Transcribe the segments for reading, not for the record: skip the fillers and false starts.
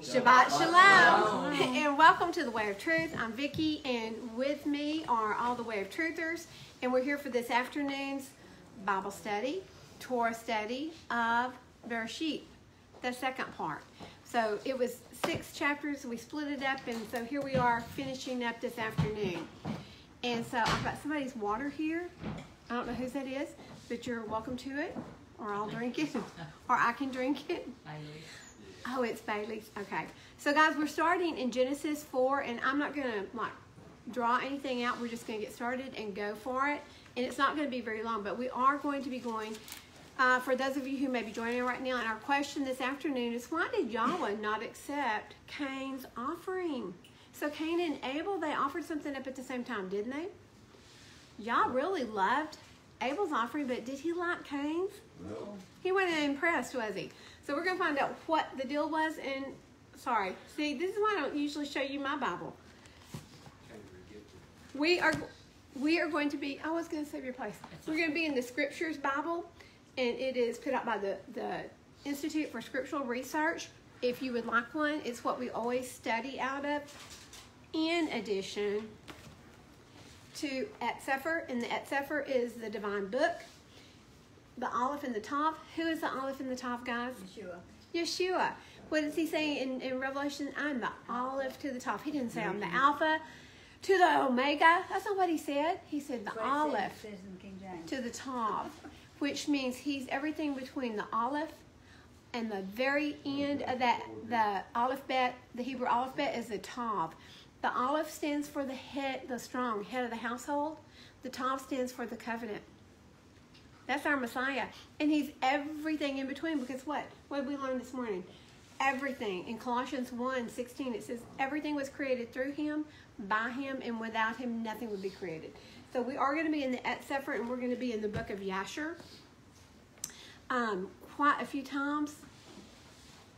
Shabbat Shalom. And welcome to the Way of Truth. I'm Vicki, and with me are all the Way of Truthers, and we're here for this afternoon's Bible study, Torah study of Bereshit, the second part. So it was 6 chapters, we split it up, and so here we are finishing up this afternoon. And so I've got somebody's water here. I don't know whose that is, but you're welcome to it, or I'll drink it, or I can drink it. Oh, it's Bailey's. Okay. So, guys, we're starting in Genesis 4, and I'm not going to, draw anything out. We're just going to get started and go for it. And it's not going to be very long, but we are going to be going, for those of you who may be joining right now, and our question this afternoon is, why did Yahuah not accept Cain's offering? So, Cain and Abel, they offered something up at the same time, didn't they? Yah really loved Abel's offering, but did he like Cain's? No. He wasn't impressed, was he? So we're going to find out what the deal was. And, sorry, see, this is why I don't usually show you my Bible. We are going to be, I was going to save your place. We're going to be in the Scriptures Bible, and it is put out by the Institute for Scriptural Research. If you would like one, it's what we always study out of, in addition to Et Sefer, and the Et Sefer is the Divine Book. The Aleph in the top. Who is the Aleph in the top, guys? Yeshua. What does he say in Revelation? I'm the Aleph to the top. He didn't say I'm the Alpha to the Omega. That's not what he said. He said the Aleph to the top, which means he's everything between the Aleph and the very end of that. The Aleph-bet, the Hebrew Aleph-bet is the Tav. The Aleph stands for the head, the strong head of the household. The Tav stands for the covenant. That's our Messiah. And he's everything in between, because what? What did we learn this morning? Everything. In Colossians 1:16, it says, everything was created through him, by him, and without him, nothing would be created. So we are going to be in the Et Sefer, and we're going to be in the book of Yashar. Quite a few times.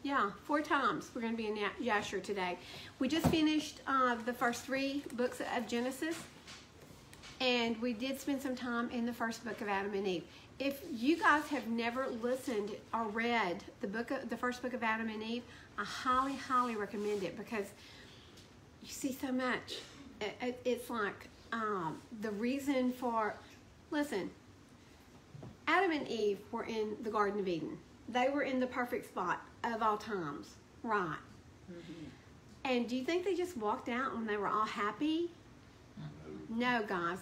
Yeah, 4 times we're going to be in Yashar today. We just finished the first 3 books of Genesis. And we did spend some time in the first book of Adam and Eve. If you guys have never listened or read the first book of Adam and Eve, I highly, highly recommend it, because you see so much. It's like the reason for, listen, Adam and Eve were in the Garden of Eden. They were in the perfect spot of all times, right? Mm-hmm. And do you think they just walked out when they were all happy? No, guys,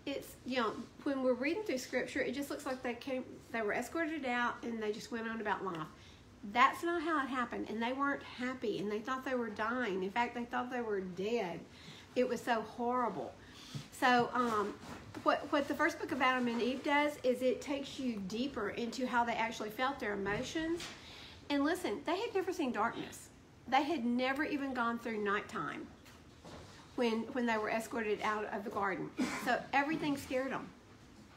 It's, when we're reading through Scripture, it just looks like they were escorted out and they just went on about life. That's not how it happened, and they weren't happy, and they thought they were dying. In fact, they thought they were dead. It was so horrible. So, what the first book of Adam and Eve does is it takes you deeper into how they actually felt, their emotions. And listen, they had never seen darkness. They had never even gone through nighttime when they were escorted out of the garden. So everything scared them.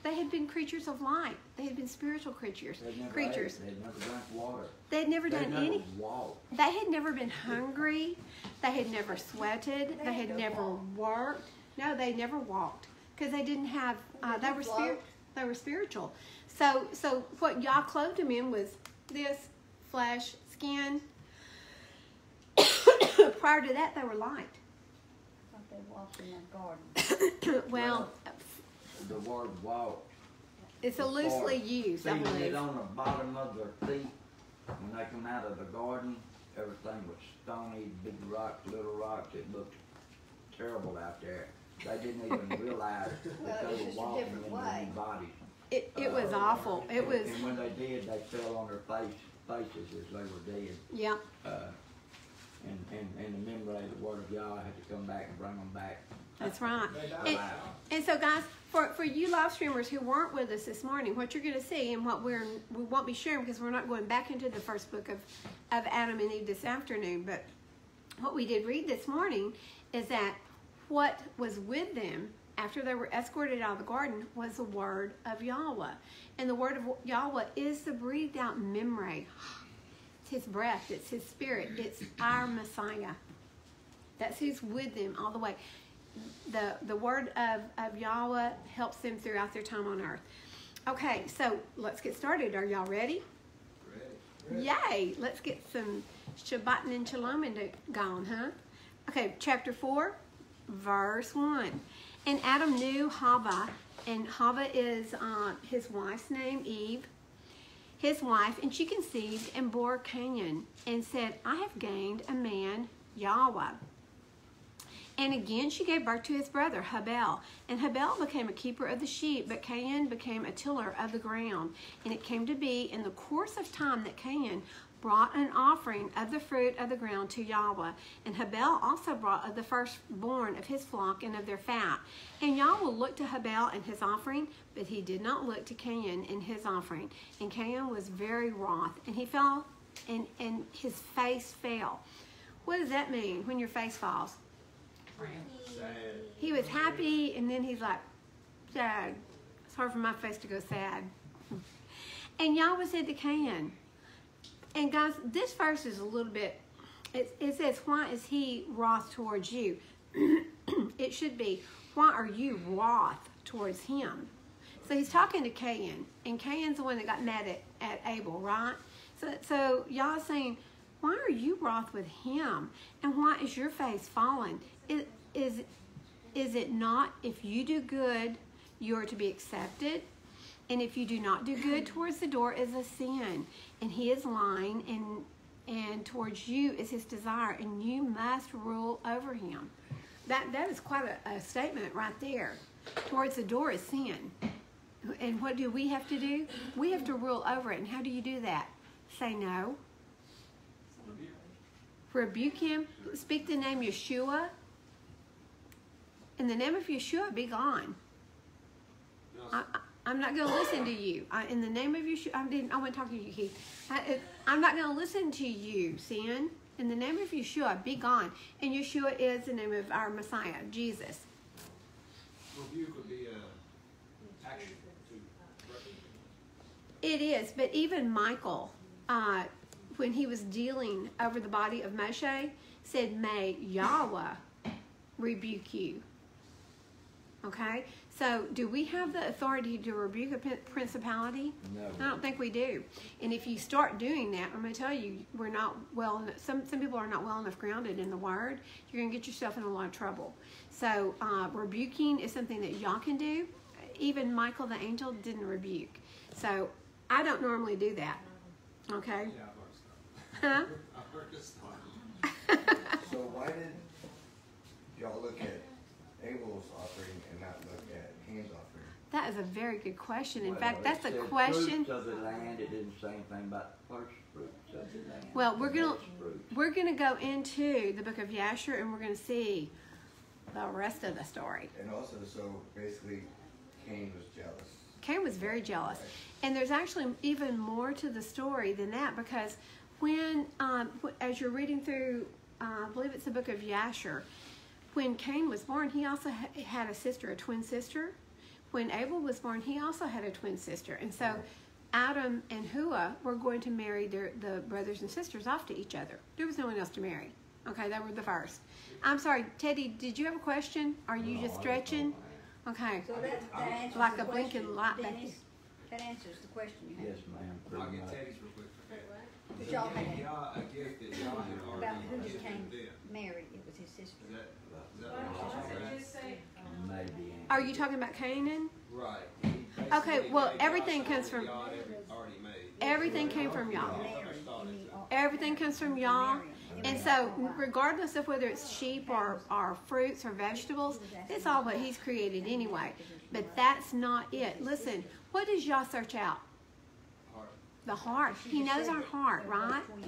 They had been creatures of light. They had been spiritual creatures. They had never drank water. They had never done any. They had never been hungry. They had never sweated. They had never worked. No, they never walked, because they didn't have. They were spiritual. So what Yah clothed them in was this flesh, skin. Prior to that, they were light. They walked in that garden. Well, the word walk. It's a loosely used, I believe. It on the bottom of their feet, when they come out of the garden, everything was stony, big rocks, little rocks. It looked terrible out there. They didn't even realize that they were walking in their new bodies. It was awful. It was. And when they did, they fell on their faces as they were dead. Yeah. And the memory of the word of Yah had to come back and bring them back. That's right. And so, guys, for you live streamers who weren't with us this morning, what you're going to see, and what we won't be sharing, because we're not going back into the first book of Adam and Eve this afternoon, but what we did read this morning is that what was with them after they were escorted out of the garden was the word of Yahuah. And the word of Yahuah is the breathed out memory. His breath, it's his spirit, it's our Messiah. That's who's with them all the way. The word of Yahuah helps them throughout their time on earth. Okay, so let's get started. Are y'all ready? Yay! Let's get some Shabbat and Shalom going, huh? Okay, chapter 4, verse 1. And Adam knew Yahuah, and Yahuah is his wife's name, Eve, his wife, and she conceived and bore Cain, and said, I have gained a man, Yahuah. And again she gave birth to his brother, Habel. And Habel became a keeper of the sheep, but Cain became a tiller of the ground. And it came to be in the course of time that Cain brought an offering of the fruit of the ground to Yahuah. And Habel also brought of the firstborn of his flock and of their fat. And Yahuah looked to Habel and his offering, but he did not look to Cain and his offering. And Cain was very wroth, and he fell, and his face fell. What does that mean when your face falls? Sad. He was happy, and then he's like, sad. It's hard for my face to go sad. And Yahuah said to Cain, and guys, this verse is a little bit, it says, why is he wroth towards you? It should be, why are you wroth towards him? So he's talking to Cain, and Cain's the one that got mad at Abel, right? So Yahuah's saying, why are you wroth with him? And why is your face fallen? Is it not, if you do good, you are to be accepted? And if you do not do good towards the door is a sin. And he is lying, and towards you is his desire, and you must rule over him. That is quite a statement right there. Towards the door is sin. And what do we have to do? We have to rule over it. And how do you do that? Say no. Rebuke him. Speak the name Yeshua. In the name of Yeshua, be gone. I'm not going to listen to you. In the name of Yeshua, I want to talk to you, Keith. I'm not going to listen to you, sin. In the name of Yeshua, be gone. And Yeshua is the name of our Messiah, Jesus. Rebuke would be action to. It is, but even Michael, when he was dealing over the body of Moshe, said, may Yahuah rebuke you. Okay? So, do we have the authority to rebuke a principality? No. I don't think we do. And if you start doing that, I'm going to tell you, we're not well enough, some people are not well enough grounded in the Word. You're going to get yourself in a lot of trouble. So, rebuking is something that y'all can do. Even Michael the angel didn't rebuke. So, I don't normally do that. Okay? Yeah, Huh? I've heard this time. So why did y'all look at Abel's offering and not look at Cain's offering? That is a very good question. In Well, fact, that's a it said question. Fruits of the land. It didn't say anything about the first fruits of the land. Well, The next fruits. we're gonna go into the book of Yasher, and we're gonna see the rest of the story. And also, so basically, Cain was jealous. Cain was very jealous, and there's actually even more to the story than that, because when as you're reading through, I believe it's the book of Yasher, when Cain was born, he also had a sister, a twin sister. When Abel was born, he also had a twin sister, and so Adam and Yahuah were going to marry the brothers and sisters off to each other. There was no one else to marry. Okay, they were the first. I'm sorry, Teddy, did you have a question? Are you just stretching? Okay. So that answers Like the a blinking question, light back Dennis. That answers the question you had. Yes, ma'am. I'll Pretty get much. Teddy's real quick. But So y'all you had gave y'all a gift that y'all had about already who just given came them. married, it was his sister. Is that what you're saying? Maybe. Are you talking about Canaan? Right. Okay, well, everything comes from- Y'all had already made. Everything came from y'all. Mary, and he al- Everything comes from y'all. And so, regardless of whether it's sheep or fruits or vegetables, it's all what he's created anyway. But that's not it. Listen, what does y'all search out? Heart. The heart. She He just knows said our that heart, they're both right? twins.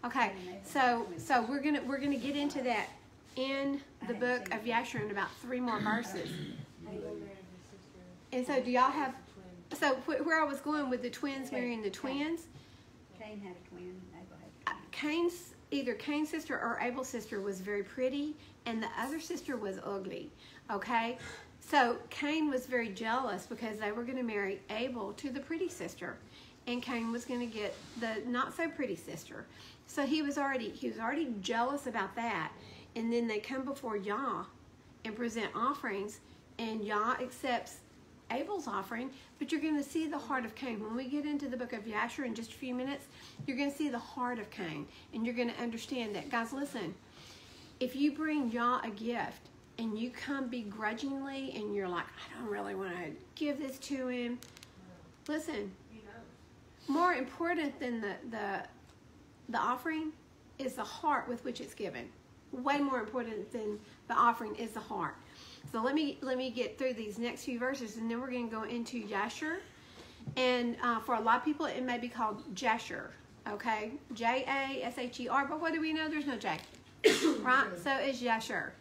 Okay, so we're gonna get into that in the book of Yasher in about 3 more verses. And so, do y'all have? So where I was going with the twins marrying the twins, Cain had a twin, Abel had a twin. either Cain's sister or Abel's sister was very pretty, and the other sister was ugly. Okay, so Cain was very jealous because they were going to marry Abel to the pretty sister, and Cain was going to get the not so pretty sister. So he was already jealous about that. And then they come before Yah and present offerings, and Yah accepts Abel's offering, but you're going to see the heart of Cain. When we get into the book of Yasher in just a few minutes, you're going to see the heart of Cain, and you're going to understand that, guys, listen, if you bring Yah a gift and you come begrudgingly and you're like, I don't really want to give this to him, listen, more important than the offering is the heart with which it's given. Way more important than the offering is the heart. So let me get through these next few verses, and then we're going to go into Yasher. And for a lot of people, it may be called Jasher, okay? Jasher, but what do we know? There's no J, right? So it's Yasher.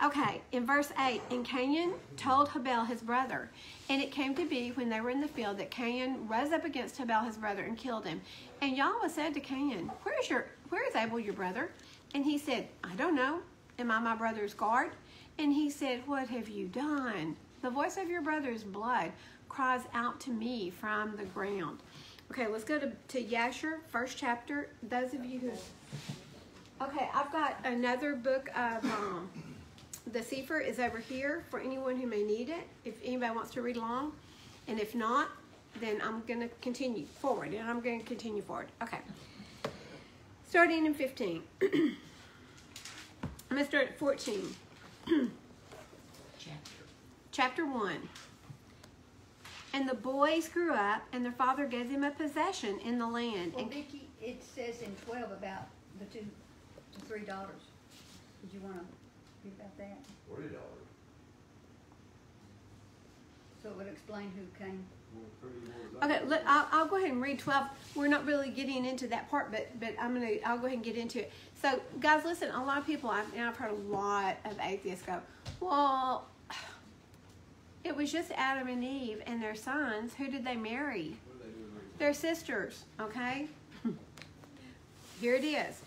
Okay, in verse 8, and Cain told Habel his brother, and it came to be when they were in the field that Cain rose up against Habel his brother and killed him. And Yahuah said to Cain, where is Abel your brother? And he said, I don't know. Am I my brother's guard? And he said, what have you done? The voice of your brother's blood cries out to me from the ground. Okay, let's go to Yasher, first chapter. Those of you who... Okay, I've got another book of... the Sefer is over here for anyone who may need it, if anybody wants to read along. And if not, then I'm going to continue forward. Okay. Starting in 15. I'm going to start at 14. Chapter 1. And the boys grew up, and their father gave them a possession in the land. Well, And Vicki, it says in 12 about the three daughters. Did you want to read about that? $40. So it would explain who came. okay, look, I'll go ahead and read 12. We're not really getting into that part, but I'll go ahead and get into it. So, guys, listen. A lot of people, I've heard a lot of atheists go, well, it was just Adam and Eve and their sons. Who did they marry? Their sisters. Okay. Here it is.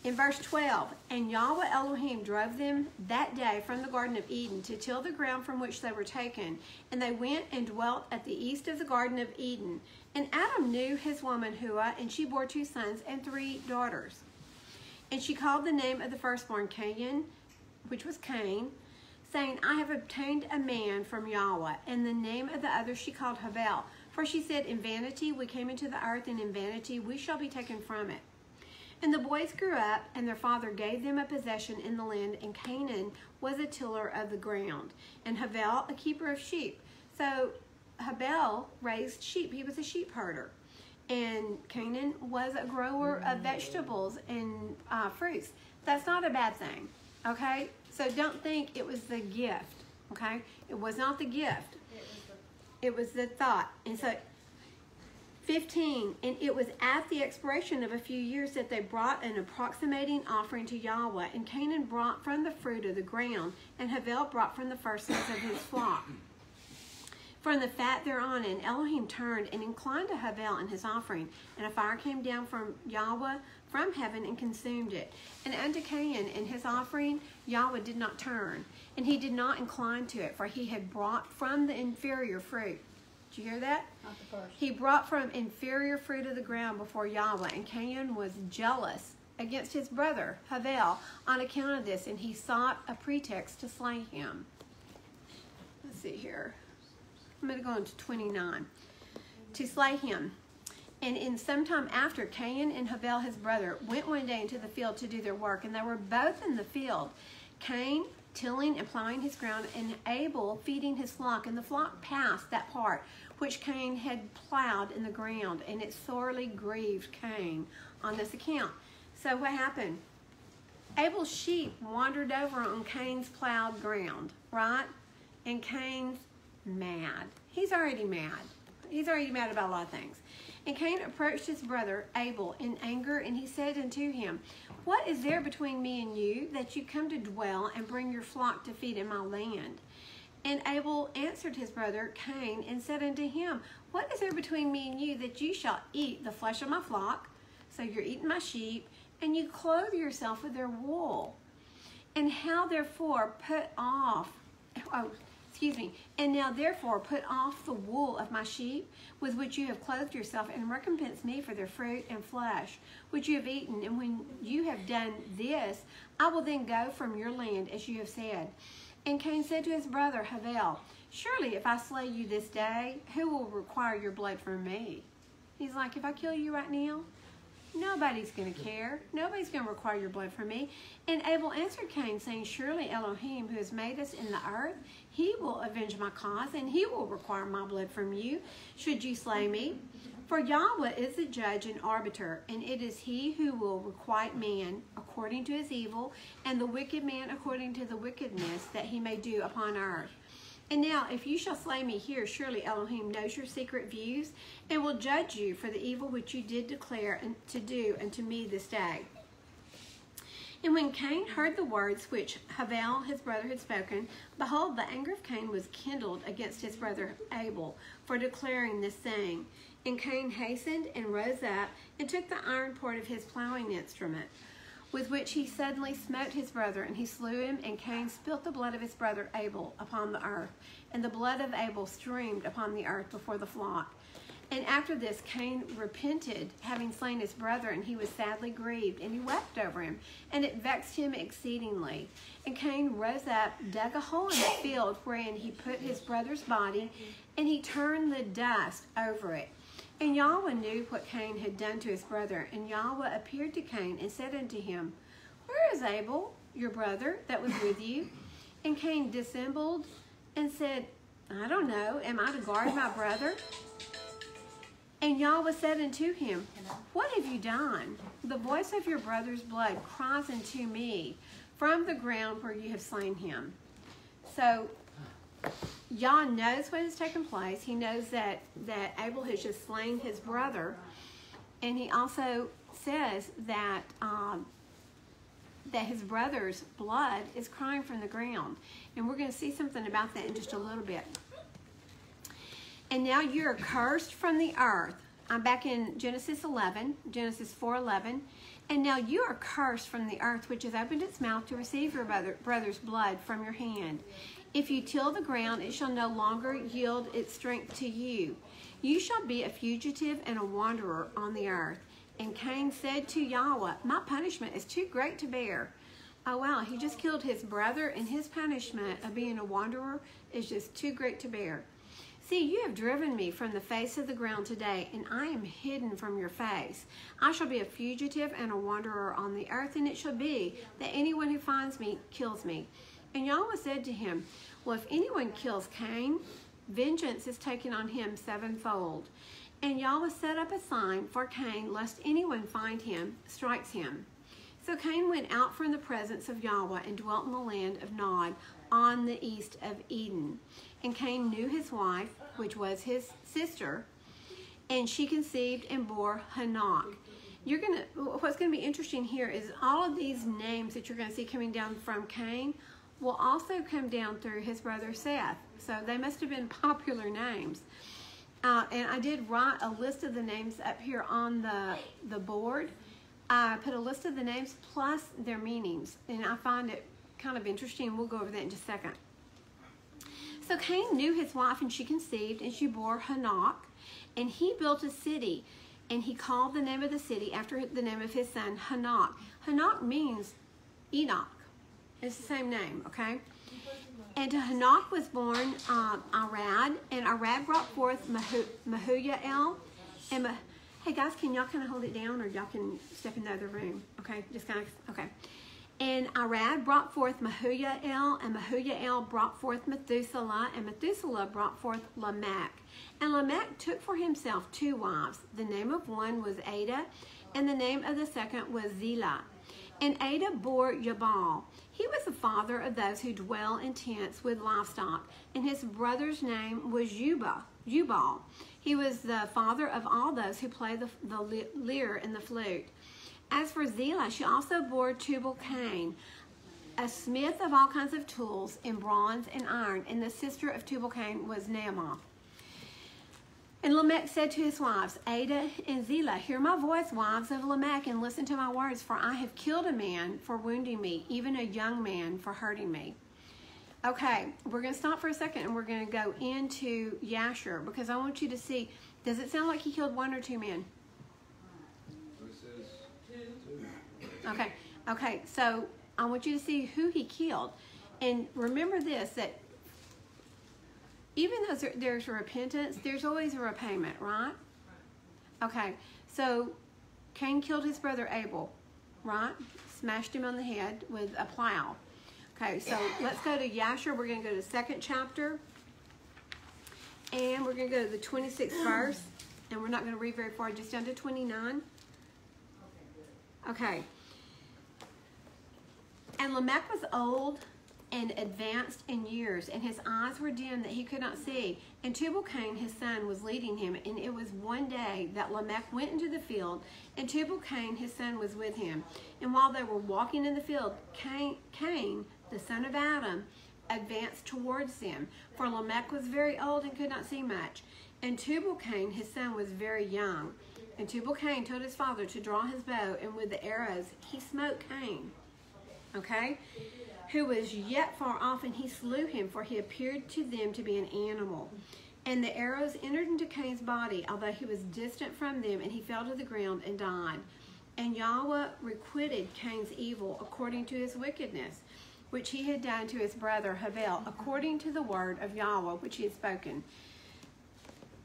In verse 12, and Yahuah Elohim drove them that day from the Garden of Eden to till the ground from which they were taken. And they went and dwelt at the east of the Garden of Eden. And Adam knew his woman Yahuah, and she bore 2 sons and 3 daughters. And she called the name of the firstborn Cain, which was Cain, saying, I have obtained a man from Yahuah. And the name of the other she called Habel. For she said, in vanity we came into the earth, and in vanity we shall be taken from it. And the boys grew up, and their father gave them a possession in the land, and Canaan was a tiller of the ground, and Habel a keeper of sheep. So Habel raised sheep. He was a sheep herder. And Canaan was a grower of vegetables and fruits. That's not a bad thing, okay? So don't think it was the gift, okay? It was not the gift. It was the thought. And so 15, and it was at the expiration of a few years that they brought an approximating offering to Yahuah, and Canaan brought from the fruit of the ground, and Habel brought from the firstlings of his flock, from the fat thereon. And Elohim turned and inclined to Habel and his offering, and a fire came down from Yahuah from heaven and consumed it. And unto Cain and his offering Yahuah did not turn, and he did not incline to it, for he had brought from the inferior fruit. Did you hear that? Not the first. He brought from inferior fruit of the ground before Yahuah, and Cain was jealous against his brother Habel on account of this, and he sought a pretext to slay him. Let's see here. I'm going to go into 29. To slay him. And in some time after, Cain and Habel his brother went one day into the field to do their work, and they were both in the field. Cain tilling and plowing his ground, and Abel feeding his flock. And the flock passed that part which Cain had plowed in the ground, and it sorely grieved Cain on this account. So what happened? Abel's sheep wandered over on Cain's plowed ground, right? And Cain's mad. He's already mad. He's already mad about a lot of things. And Cain approached his brother Abel in anger, and he said unto him, what is there between me and you, that you come to dwell and bring your flock to feed in my land? And Abel answered his brother Cain and said unto him, what is there between me and you, that you shall eat the flesh of my flock? So you're eating my sheep, and you clothe yourself with their wool. And how therefore and now therefore put off the wool of my sheep, with which you have clothed yourself, and recompense me for their fruit and flesh, which you have eaten. And when you have done this, I will then go from your land, as you have said. And Cain said to his brother Havel, surely if I slay you this day, who will require your blood from me? He's like, if I kill you right now, nobody's going to care. Nobody's going to require your blood from me. And Abel answered Cain, saying, surely Elohim, who has made us in the earth, he will avenge my cause, and he will require my blood from you, should you slay me. For Yahuah is the judge and arbiter, and it is he who will requite man according to his evil, and the wicked man according to the wickedness that he may do upon earth. And now, if you shall slay me here, surely Elohim knows your secret views, and will judge you for the evil which you did declare and to do unto me this day. And when Cain heard the words which Havel his brother had spoken, behold, the anger of Cain was kindled against his brother Abel for declaring this saying. And Cain hastened and rose up and took the iron port of his plowing instrument, with which he suddenly smote his brother, and he slew him, and Cain spilt the blood of his brother Abel upon the earth, and the blood of Abel streamed upon the earth before the flock. And after this Cain repented, having slain his brother, and he was sadly grieved, and he wept over him, and it vexed him exceedingly. And Cain rose up, dug a hole in the field wherein he put his brother's body, and he turned the dust over it. And Yahuah knew what Cain had done to his brother. And Yahuah appeared to Cain and said unto him, where is Abel, your brother, that was with you? And Cain dissembled and said, I don't know, am I to guard my brother? And Yahuah said unto him, what have you done? The voice of your brother's blood cries unto me from the ground where you have slain him. So Yah knows what has taken place. He knows that Abel has just slain his brother. And he also says that that his brother's blood is crying from the ground. And we're going to see something about that in just a little bit. And now you're cursed from the earth. I'm back in Genesis 11, Genesis 4:11. And now you are cursed from the earth, which has opened its mouth to receive your brother's blood from your hand. If you till the ground, it shall no longer yield its strength to you. You shall be a fugitive and a wanderer on the earth. And Cain said to Yahuah, my punishment is too great to bear. Oh wow, he just killed his brother, and his punishment of being a wanderer is just too great to bear. See, you have driven me from the face of the ground today, and I am hidden from your face. I shall be a fugitive and a wanderer on the earth, and it shall be that anyone who finds me kills me. And Yahuah said to him, well, if anyone kills Cain, vengeance is taken on him sevenfold. And Yahuah set up a sign for Cain, lest anyone find him, strikes him. So Cain went out from the presence of Yahuah and dwelt in the land of Nod on the east of Eden. And Cain knew his wife, which was his sister, and she conceived and bore Hanok. What's going to be interesting here is all of these names that you're going to see coming down from Cain will also come down through his brother Seth. So they must have been popular names. And I did write a list of the names up here on the board. I put a list of the names plus their meanings, and I find it kind of interesting. We'll go over that in just a second. So Cain knew his wife, and she conceived, and she bore Hanok, and he built a city, and he called the name of the city after the name of his son, Hanok. Hanok means Enoch. It's the same name, okay? And to Hanok was born Arad, and Arad brought forth Mahuyael. And hey guys, can y'all kind of hold it down, or y'all can step in the other room? Okay, just kind of, okay. And Arad brought forth Mahuyael, and Mahuyael brought forth Methuselah, and Methuselah brought forth Lamech. And Lamech took for himself 2 wives. The name of one was Ada, and the name of the second was Zillah. And Ada bore Jabal. He was the father of those who dwell in tents with livestock, and his brother's name was Jubal. He was the father of all those who play the lyre and the flute. As for Zillah, she also bore Tubal-Cain, a smith of all kinds of tools in bronze and iron, and the sister of Tubal-Cain was Naaman. And Lamech said to his wives, Ada and Zillah, hear my voice, wives of Lamech, and listen to my words, for I have killed a man for wounding me, even a young man for hurting me. Okay, we're going to stop for a second, and we're going to go into Yashar, because I want you to see, does it sound like he killed 1 or 2 men? Okay, so I want you to see who he killed. And remember this, that even though there's repentance, there's always a repayment, right? Okay, so Cain killed his brother Abel, right? Smashed him on the head with a plow. Okay, so let's go to Yasher. We're going to go to the 2nd chapter. And we're going to go to the 26th verse. And we're not going to read very far, just down to 29. Okay. And Lamech was old and advanced in years, and his eyes were dim that he could not see. And Tubal-Cain, his son, was leading him. And it was one day that Lamech went into the field, and Tubal-Cain, his son, was with him. And while they were walking in the field, Cain, the son of Adam, advanced towards them. For Lamech was very old and could not see much. And Tubal-Cain, his son, was very young. And Tubal-Cain told his father to draw his bow, and with the arrows he smote Cain. Okay? Who was yet far off, and he slew him, for he appeared to them to be an animal. And the arrows entered into Cain's body, although he was distant from them, and he fell to the ground and died. And Yahuah requited Cain's evil according to his wickedness, which he had done to his brother Havel, according to the word of Yahuah, which he had spoken.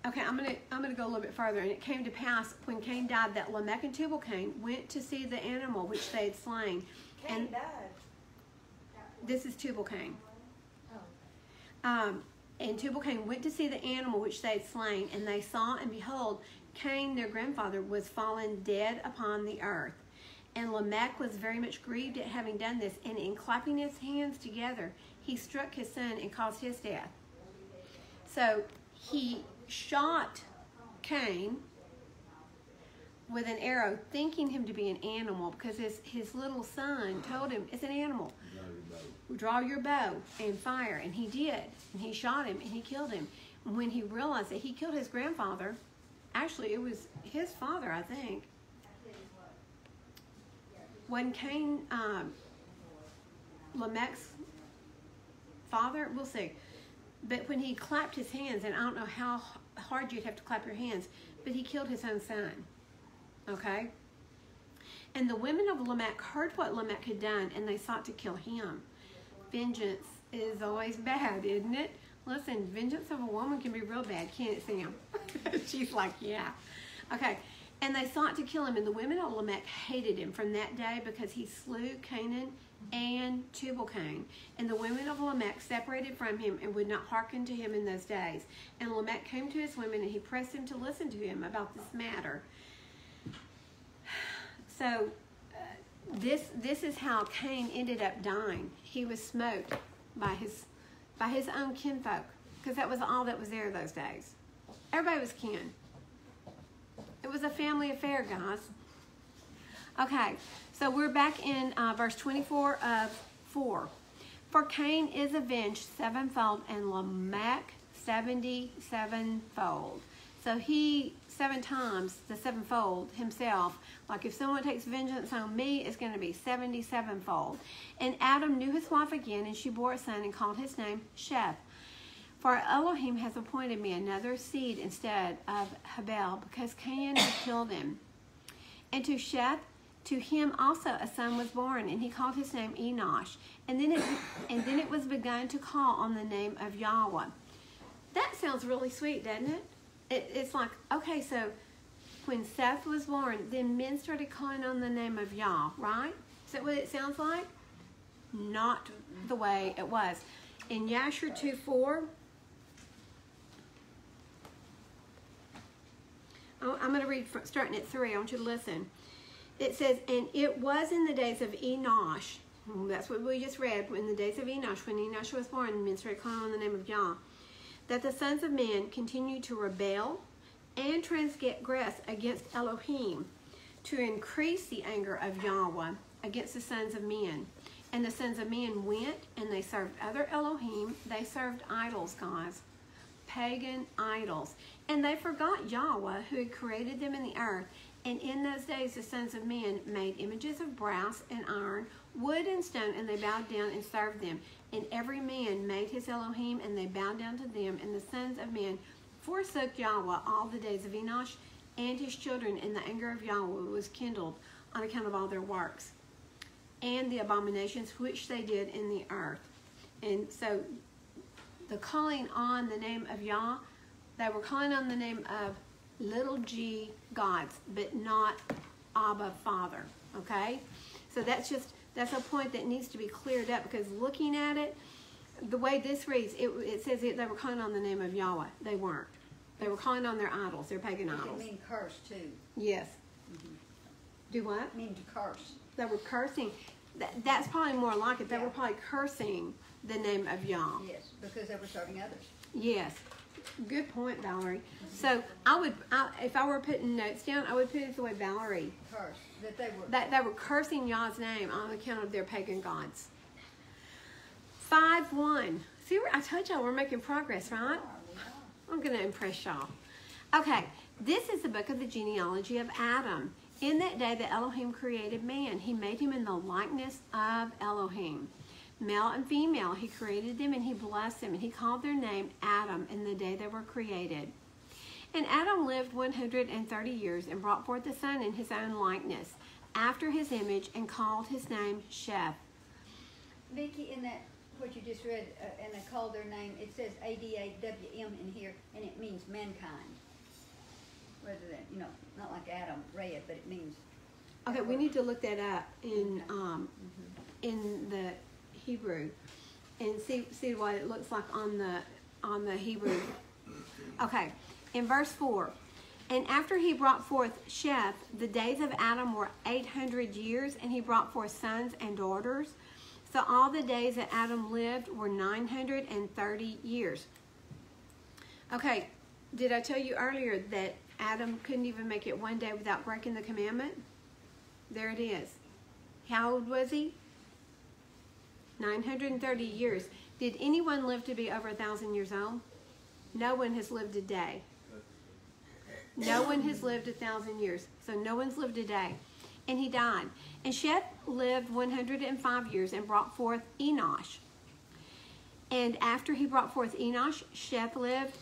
Okay, I'm gonna go a little bit further. And it came to pass when Cain died that Lamech and Tubal-Cain went to see the animal which they had slain. Cain died. This is Tubal-Cain. And Tubal-Cain went to see the animal which they had slain, and they saw, and behold, Cain, their grandfather, was fallen dead upon the earth. And Lamech was very much grieved at having done this, and in clapping his hands together, he struck his son and caused his death. So he shot Cain with an arrow, thinking him to be an animal, because his little son told him, it's an animal. Draw your bow and fire. And he did. And he shot him and he killed him. And when he realized that he killed his grandfather, actually it was his father, I think. When Cain, Lamech's father, we'll see. But when he clapped his hands, and I don't know how hard you'd have to clap your hands, but he killed his own son. Okay? And the women of Lamech heard what Lamech had done, and they sought to kill him. Vengeance is always bad, isn't it? Listen, vengeance of a woman can be real bad, can't it, Sam? She's like, yeah. Okay. And they sought to kill him, and the women of Lamech hated him from that day, because he slew Canaan and Tubal-Cain. And the women of Lamech separated from him and would not hearken to him in those days. And Lamech came to his women, and he pressed them to listen to him about this matter. So this is how Cain ended up dying. He was smote by his own kinfolk, because that was all that was there those days. Everybody was kin. It was a family affair, guys. Okay, so we're back in verse 24 of 4. For Cain is avenged sevenfold, and Lamech 77-fold. So he 7 times the sevenfold himself. Like if someone takes vengeance on me, it's going to be 77-fold. And Adam knew his wife again, and she bore a son and called his name Sheth. For Elohim has appointed me another seed instead of Havel, because Cain had killed him. And to Sheth, to him also a son was born, and he called his name Enosh. And then it was begun to call on the name of Yahuah. That sounds really sweet, doesn't it? It's like, okay, so when Seth was born, then men started calling on the name of Yah, right? Is that what it sounds like? Not the way it was. In Yasher 2:4, I'm going to read starting at 3. I want you to listen. It says, and it was in the days of Enosh, that's what we just read, in the days of Enosh, when Enosh was born, men started calling on the name of Yah, that the sons of men continued to rebel and transgress against Elohim, to increase the anger of Yahuah against the sons of men. And the sons of men went and they served other Elohim. They served idols, guys. Pagan idols. And they forgot Yahuah, who had created them in the earth. And in those days the sons of men made images of brass and iron, wood and stone, and they bowed down and served them. And every man made his Elohim, and they bowed down to them. And the sons of men forsook Yahuah all the days of Enosh and his children, and the anger of Yahuah was kindled on account of all their works and the abominations which they did in the earth. And so the calling on the name of Yah, they were calling on the name of little g gods, but not Abba Father, okay? So that's a point that needs to be cleared up, because looking at it, the way this reads, it says they were calling on the name of Yahweh. They weren't. They were calling on their idols, their pagan It idols. can mean curse too. Yes. Do what? It mean to curse. They were cursing. That's probably more like it. They Yeah. were probably cursing the name of Yah. Yes, because they were serving others. Yes. Good point, Valerie. So if I were putting notes down, I would put it the way Valerie. Curse. That they were. That they were cursing Yah's name on account of their pagan gods. 5:1. See, I told y'all we're making progress, right? I'm going to impress y'all. Okay, this is the book of the genealogy of Adam. In that day that Elohim created man, he made him in the likeness of Elohim. Male and female, he created them, and he blessed them, and he called their name Adam in the day they were created. And Adam lived 130 years and brought forth a son in his own likeness, after his image, and called his name Sheth. Vicky, in that, what you just read, and they called their name, it says ADAWM in here, and it means mankind. Rather than, not like Adam read, but it means. Okay, we need to look that up in the Hebrew and see what it looks like on the Hebrew. Okay, in verse 4, and after he brought forth Sheth, the days of Adam were 800 years, and he brought forth sons and daughters. So all the days that Adam lived were 930 years. Okay, did I tell you earlier that Adam couldn't even make it one day without breaking the commandment? There it is. How old was he? 930 years. Did anyone live to be over 1,000 years old? No one has lived a day. No one has lived 1,000 years. So no one's lived a day. And he died. And Sheth lived 105 years and brought forth Enosh. And after he brought forth Enosh, Sheth lived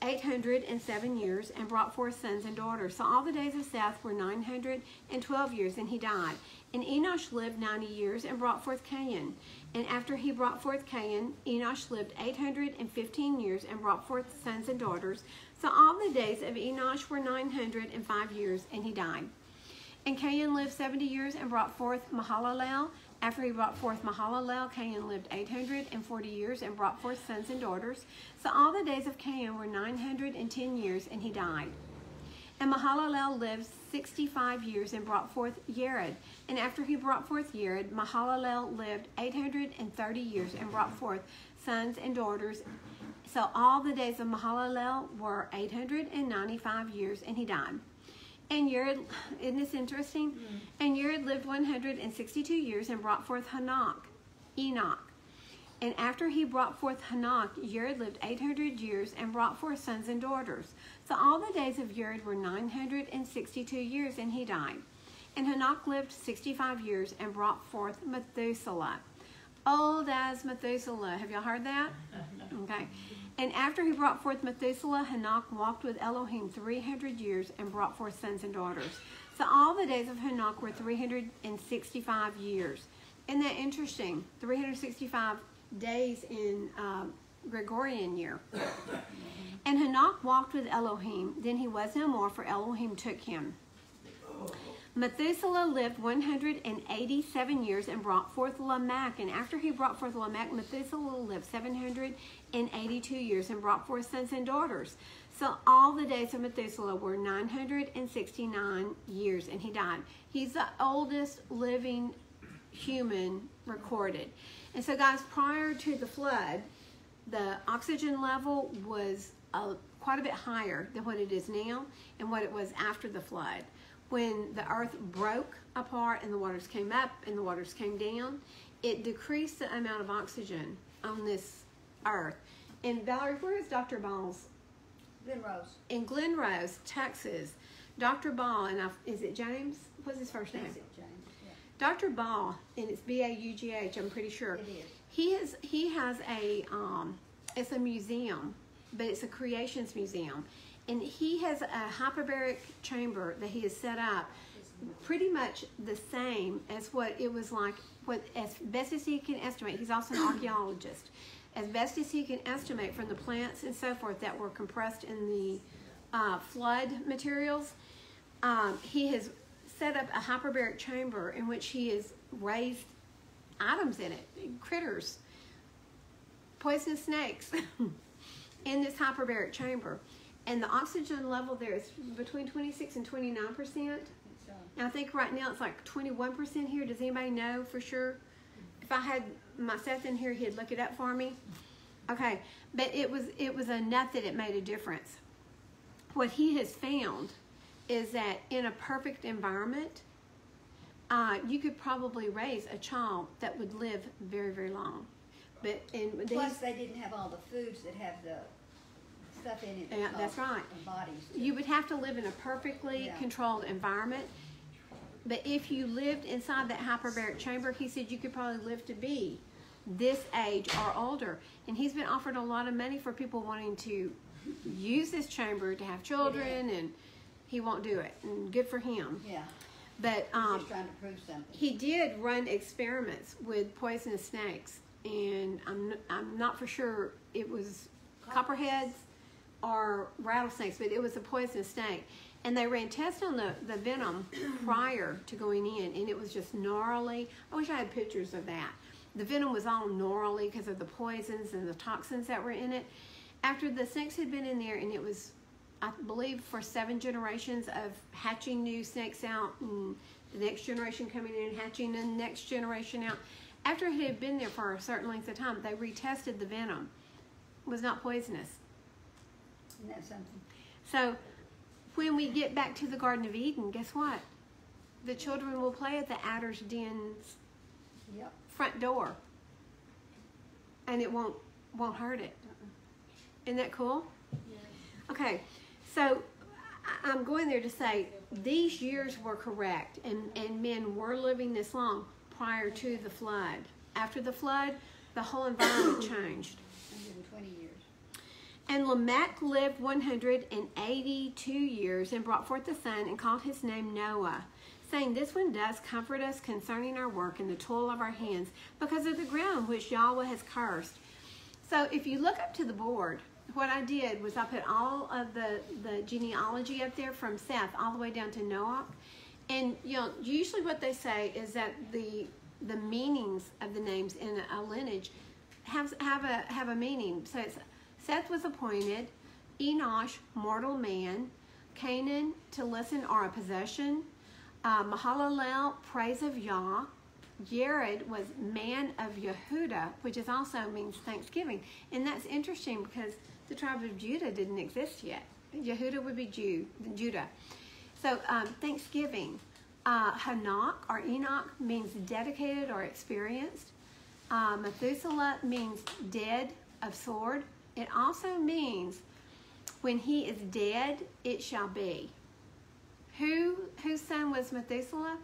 807 years and brought forth sons and daughters. So all the days of Seth were 912 years, and he died. And Enosh lived 90 years and brought forth Cain. And after he brought forth Cain, Enosh lived 815 years and brought forth sons and daughters. So all the days of Enosh were 905 years, and he died. And Cain lived 70 years and brought forth Mahalalel. After he brought forth Mahalalel, Cain lived 840 years and brought forth sons and daughters. So all the days of Cain were 910 years, and he died. And Mahalalel lived 65 years and brought forth Yared. And after he brought forth Yared, Mahalalel lived 830 years and brought forth sons and daughters. So all the days of Mahalalel were 895 years, and he died. And Yared, isn't this interesting? Mm-hmm. And Yared lived 162 years and brought forth Enoch. And after he brought forth Enoch, Yared lived 800 years and brought forth sons and daughters. So all the days of Yared were 962 years, and he died. And Enoch lived 65 years and brought forth Methuselah. Old as Methuselah. Have y'all heard that? Okay. And after he brought forth Methuselah, Enoch walked with Elohim 300 years and brought forth sons and daughters. So all the days of Enoch were 365 years. Isn't that interesting? 365 days in Gregorian year. And Enoch walked with Elohim. Then he was no more, for Elohim took him. Methuselah lived 187 years and brought forth Lamech. And after he brought forth Lamech, Methuselah lived 782 years and brought forth sons and daughters. So all the days of Methuselah were 969 years, and he died. He's the oldest living human recorded. And so, guys, prior to the flood, the oxygen level was quite a bit higher than what it is now and what it was after the flood. When the earth broke apart and the waters came up and the waters came down, it decreased the amount of oxygen on this earth. And Valerie, where is Dr. Ball's? Glen Rose. In Glen Rose, Texas. Dr. Ball, and is it James? What's his first name? Is it James? Yeah. Dr. Ball, and it's Baugh, I'm pretty sure. It is. He has a it's a museum, but it's a creations museum. And he has a hyperbaric chamber that he has set up pretty much the same as what it was like, as best as he can estimate. He's also an archaeologist. As best as he can estimate from the plants and so forth that were compressed in the flood materials, he has set up a hyperbaric chamber in which he has raised items in it, critters, poisonous snakes, in this hyperbaric chamber. And the oxygen level there is between 26 and 29%. And I think right now it's like 21% here. Does anybody know for sure? If I had my Seth in here, he'd look it up for me. Okay, but it was enough that it made a difference. What he has found is that in a perfect environment, you could probably raise a child that would live very, very long. But Plus, they didn't have all the foods that have the stuff in it. Yeah, that's right. Bodies. You would have to live in a perfectly controlled environment. But if you lived inside that hyperbaric chamber, he said you could probably live to be this age or older. And he's been offered a lot of money for people wanting to use this chamber to have children, and he won't do it. And good for him. Yeah. But He's just trying to prove something. he did run experiments with poisonous snakes, and I'm not for sure it was copperheads or rattlesnakes, but it was a poisonous snake. And they ran tests on the venom prior to going in, and it was just gnarly. I wish I had pictures of that. The venom was all gnarly because of the poisons and the toxins that were in it. After the snakes had been in there, and it was, I believe, for 7 generations of hatching new snakes out, and the next generation coming in and hatching the next generation out. After it had been there for a certain length of time, they retested the venom. It was not poisonous. Isn't that something? So when we get back to the Garden of Eden, guess what? The children will play at the adder's den's front door, and it won't hurt it. Isn't that cool? Yes. Okay, so I'm going there to say these years were correct, and men were living this long prior to the flood. After the flood, the whole environment changed. 120 years. And Lamech lived 182 years and brought forth a son and called his name Noah, saying, "This one does comfort us concerning our work and the toil of our hands, because of the ground which Yahuah has cursed." So if you look up to the board, what I did was I put all of the genealogy up there from Seth all the way down to Noah. And usually what they say is that the meanings of the names in a lineage have a meaning. So it's Seth was appointed, Enosh, mortal man, Canaan, to listen or a possession, Mahalalel, praise of Yah, Jared was man of Yehudah, which is also means thanksgiving. And that's interesting because the tribe of Judah didn't exist yet. Yehudah would be Judah. So thanksgiving. Hanok or Enoch means dedicated or experienced. Methuselah means dead of sword. It also means when he is dead, it shall be. Whose son was Methuselah?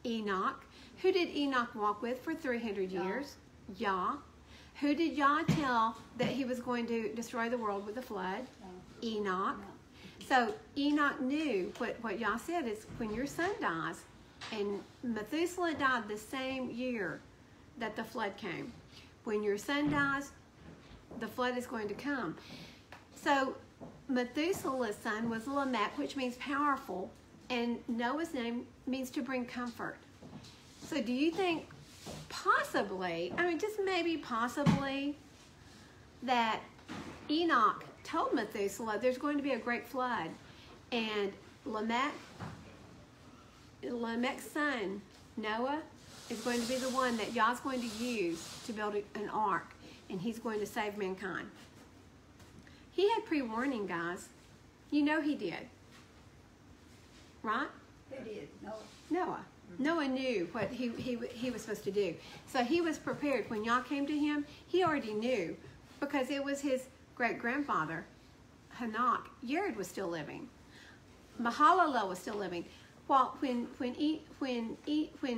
Enoch. Who did Enoch walk with for 300 years? Yah. Who did Yah tell that he was going to destroy the world with a flood? Enoch. So Enoch knew what Yah said is when your son dies, and Methuselah died the same year that the flood came. When your son dies, the flood is going to come. So Methuselah's son was Lamech, which means powerful, and Noah's name means to bring comfort. So do you think possibly, just maybe possibly, that Enoch told Methuselah there's going to be a great flood, and Lamech's son, Noah, is going to be the one that Yah's going to use to build an ark, and he's going to save mankind. He had pre-warning, guys. You know he did. Right? Who did? Noah. Noah. Noah knew what he was supposed to do. So he was prepared. When Yah came to him, he already knew, because it was his great-grandfather, Hanok. Jared was still living. Mahalalel was still living. While when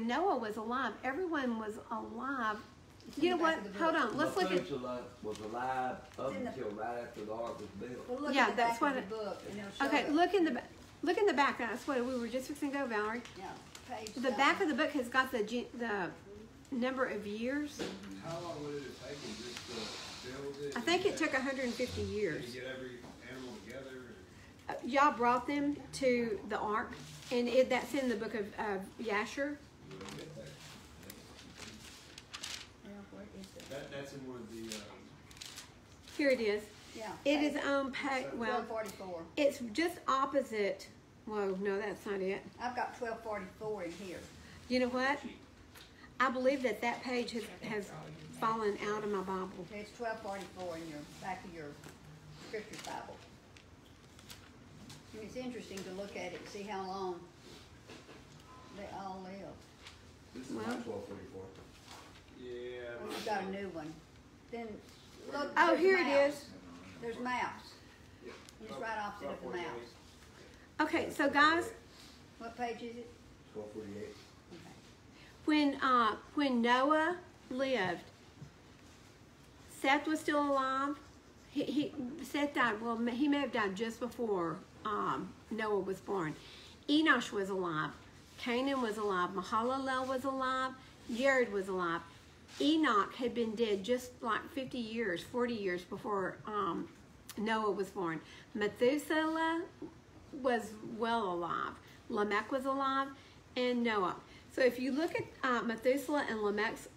Noah was alive, everyone was alive. You know what? Hold on. Let's look at. Methuselah was alive up until right after the ark was built. Well, look Yeah, at the that's back what of the book, and it'll show Okay, it. look in the. Look in the back. That's what we were just fixing to go, Valerie. Yeah, page. The back of the book has got the number of years. How long would it have taken just to build it? I think it took 150 years. To get every animal together? Y'all brought them to the ark, and that's in the book of Yasher. Yeah, where is it? That's in one of the, Here it is. Yeah. It is on page. Well, 1244. it's just opposite. Whoa, no, that's not it. I've got 1244 in here. You know what? I believe that page has fallen out of my Bible. Okay, it's 1244 in your back of your scripture Bible. And it's interesting to look at it and see how long they all live. This is Well- not 1244. yeah. Well, you've got a new one. Then look. Oh, there's here it mouse. is. There's mouse. It's right opposite of the mouse. Okay, so guys, What page is it? 1248. Okay. when Noah lived, Seth was still alive. Seth died. Well, he may have died just before Noah was born. Enosh was alive. Canaan was alive. Mahalalel was alive. Jared was alive. Enoch had been dead just like 40 years before Noah was born. Methuselah was well alive. Lamech was alive, and Noah. So if you look at Methuselah and Lamech's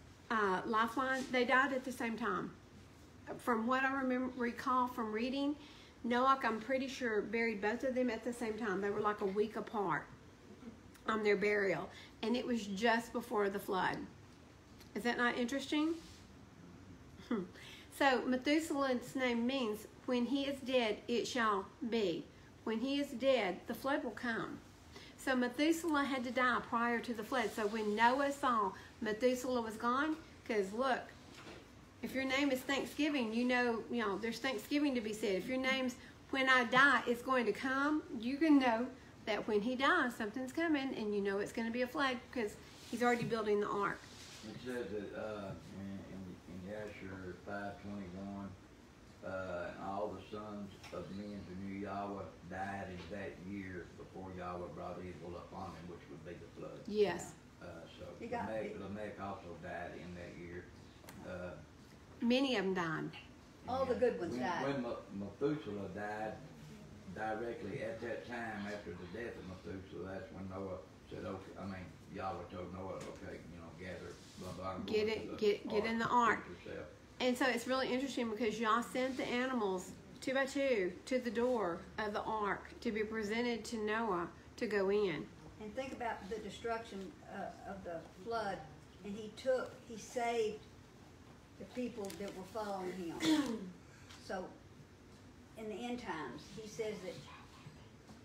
lifeline, they died at the same time. From what I recall from reading, Noah, I'm pretty sure, buried both of them at the same time. They were like a week apart on their burial, and it was just before the flood. Is that not interesting? So Methuselah's name means, when he is dead, it shall be. When he is dead, the flood will come. So Methuselah had to die prior to the flood. So when Noah saw Methuselah was gone, because look, if your name is Thanksgiving, you know there's Thanksgiving to be said. If your name's when I die, it's going to come, you can know that when he dies, something's coming, and you know it's going to be a flood because he's already building the ark. It says that in Yasher 5:21, all the sons of men who knew Yahuah died in that year before Yahuah brought evil upon them, which would be the flood. Yes. So You got Lamech also died in that year. Many of them died. All the good ones when, died. When Methuselah died, directly at that time after the death of Methuselah, that's when Noah said, okay, Yahuah told Noah, okay, gather, blah, blah, blah. Get in the ark. And so it's really interesting because Yah sent the animals 2 by 2 to the door of the ark to be presented to Noah to go in. And think about the destruction of the flood, and he saved the people that were following him. So, in the end times, he says that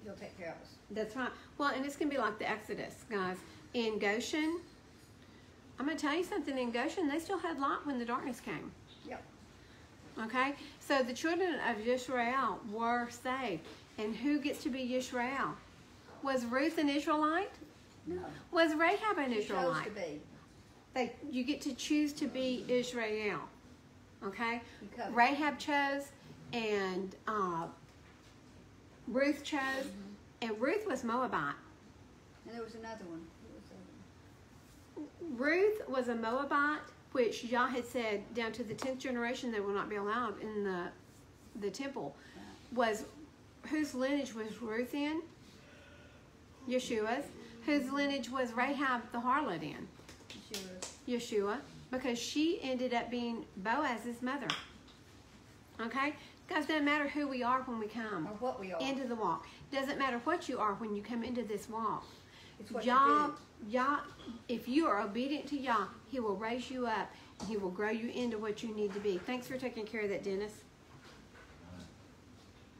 he'll take care of us. That's right. Well, and it's going to be like the Exodus, guys. In Goshen, I'm going to tell you something. In Goshen, they still had light when the darkness came. Yep. Okay? So the children of Yisrael were saved. And who gets to be Yisrael? Was Ruth an Israelite? No. Was Rahab an He chose Israelite? to be. You get to choose to be Israel. Okay? You covered. Rahab chose, and Ruth chose, and Ruth was Moabite. And there was another one. Ruth was a Moabite, which Yah had said down to the 10th generation they will not be allowed in the temple. Was whose lineage was Ruth in? Yeshua's. Whose lineage was Rahab the harlot in? Yeshua, because she ended up being Boaz's mother. Okay? Guys, doesn't matter who we are when we come Or what we are. into the walk. Doesn't matter what you are when you come into this walk. It's what Yah, you Yah, if you are obedient to Yah, He will raise you up and He will grow you into what you need to be. Thanks for taking care of that, Dennis.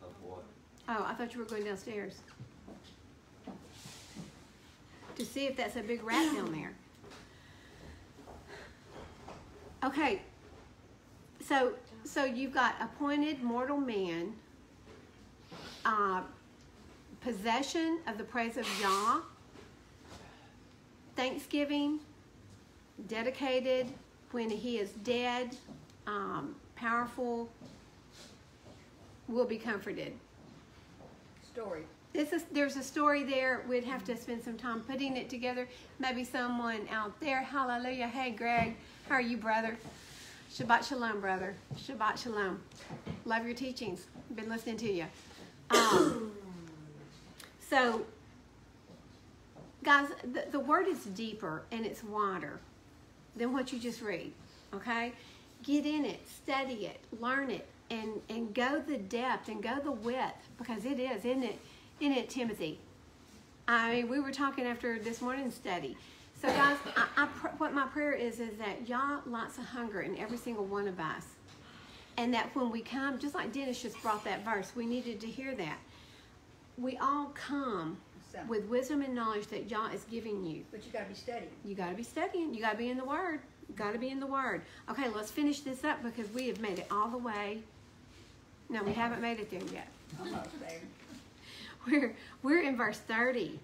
Of what? Oh, I thought you were going downstairs to see if that's a big rat down there. Okay, so you've got appointed mortal man, possession of the praise of Yah, thanksgiving, dedicated when he is dead, powerful, will be comforted. Story. There's a story there. We'd have to spend some time putting it together. Maybe someone out there. Hallelujah. Hey, Greg. How are you, brother? Shabbat shalom, brother. Shabbat shalom. Love your teachings. Been listening to you. So, guys, the word is deeper and it's wider than what you just read. Okay? Get in it. Study it. Learn it. And go the depth and go the width. Because it is, isn't it? In it, Timothy. I mean, we were talking after this morning's study. So, guys, what my prayer is that y'all lots of hunger in every single one of us. And that when we come, just like Dennis just brought that verse, we needed to hear that. We all come with wisdom and knowledge that y'all is giving you. But you got to be studying. You got to be studying. You got to be in the Word. You got to be in the Word. Okay, let's finish this up because we have made it all the way. No, we haven't made it there yet. Almost there. We're in verse 30.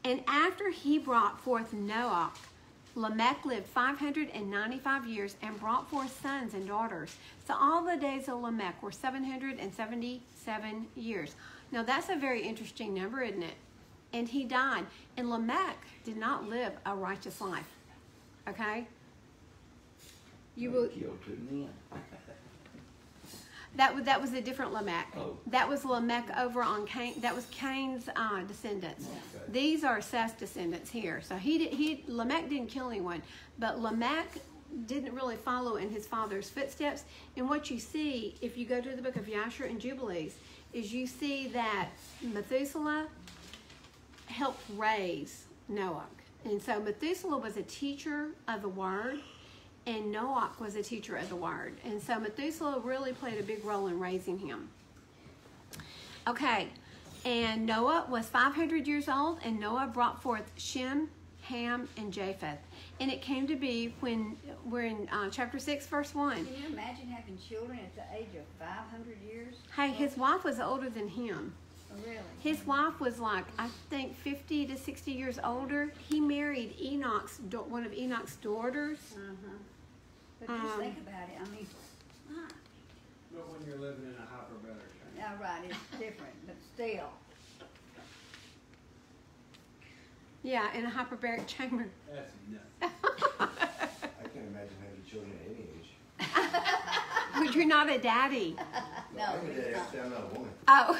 And after he brought forth Noah, Lamech lived 595 years and brought forth sons and daughters. So all the days of Lamech were 777 years. Now that's a very interesting number, isn't it? And he died. And Lamech did not live a righteous life. Okay? You will killed 2 men. That was a different Lamech. Oh. That was Lamech over on Cain. That was Cain's descendants. Okay. These are Seth's descendants here. So Lamech didn't kill anyone, but Lamech didn't really follow in his father's footsteps. And what you see, if you go to the book of Yashar and Jubilees, is you see that Methuselah helped raise Noah. And so Methuselah was a teacher of the word, and Noah was a teacher of the word. And so Methuselah really played a big role in raising him. Okay, and Noah was 500 years old, and Noah brought forth Shem, Ham, and Japheth. And it came to be when we're in chapter 6, verse 1. Can you imagine having children at the age of 500 years? Hey, his wife was older than him. Oh, really? His wife was like, I think, 50 to 60 years older. He married one of Enoch's daughters. Uh-huh. But just think about it. I mean, But when you're living in a hyperbaric chamber. yeah, right, it's different, but still. Yeah, in a hyperbaric chamber. That's nuts. I can't imagine having children at any age. But you're not a daddy. No, I'm a it's dad, not. I'm not a woman. Oh.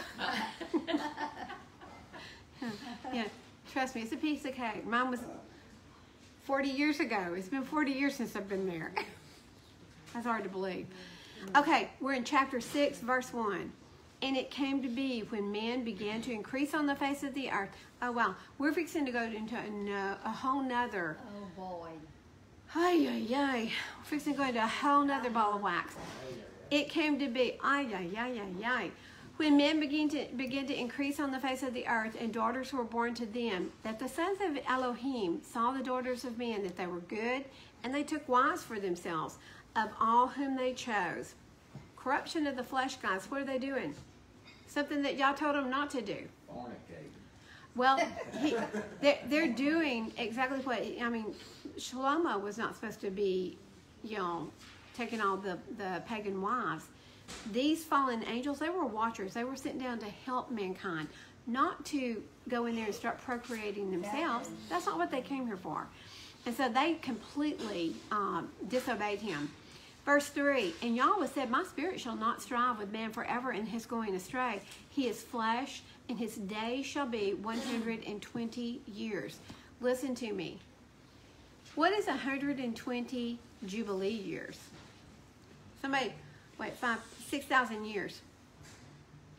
Yeah, trust me, it's a piece of cake. Mine was 40 years ago. It's been 40 years since I've been there. That's hard to believe. Okay, we're in chapter 6, verse 1. And it came to be when men began to increase on the face of the earth. Oh, wow. We're fixing to go into a whole nother. Oh, boy. Ay, ay, ay. We're fixing to go into a whole nother ball of wax. It came to be, ay, ay, ay, ay, ay. When men began to increase on the face of the earth, and daughters were born to them, that the sons of Elohim saw the daughters of men, that they were good, and they took wives for themselves, of all whom they chose. Corruption of the flesh, guys. What are they doing? Something that y'all told them not to do. Fornicating. Well, they're doing exactly what, I mean, Shlomo was not supposed to be, taking all the pagan wives. These fallen angels, they were watchers. They were sent down to help mankind, not to go in there and start procreating themselves. That's not what they came here for. And so they completely disobeyed him. Verse 3, and Yahweh said, my spirit shall not strive with man forever in his going astray. He is flesh, and his days shall be 120 years. Listen to me. What is 120 Jubilee years? Somebody, 6,000 years.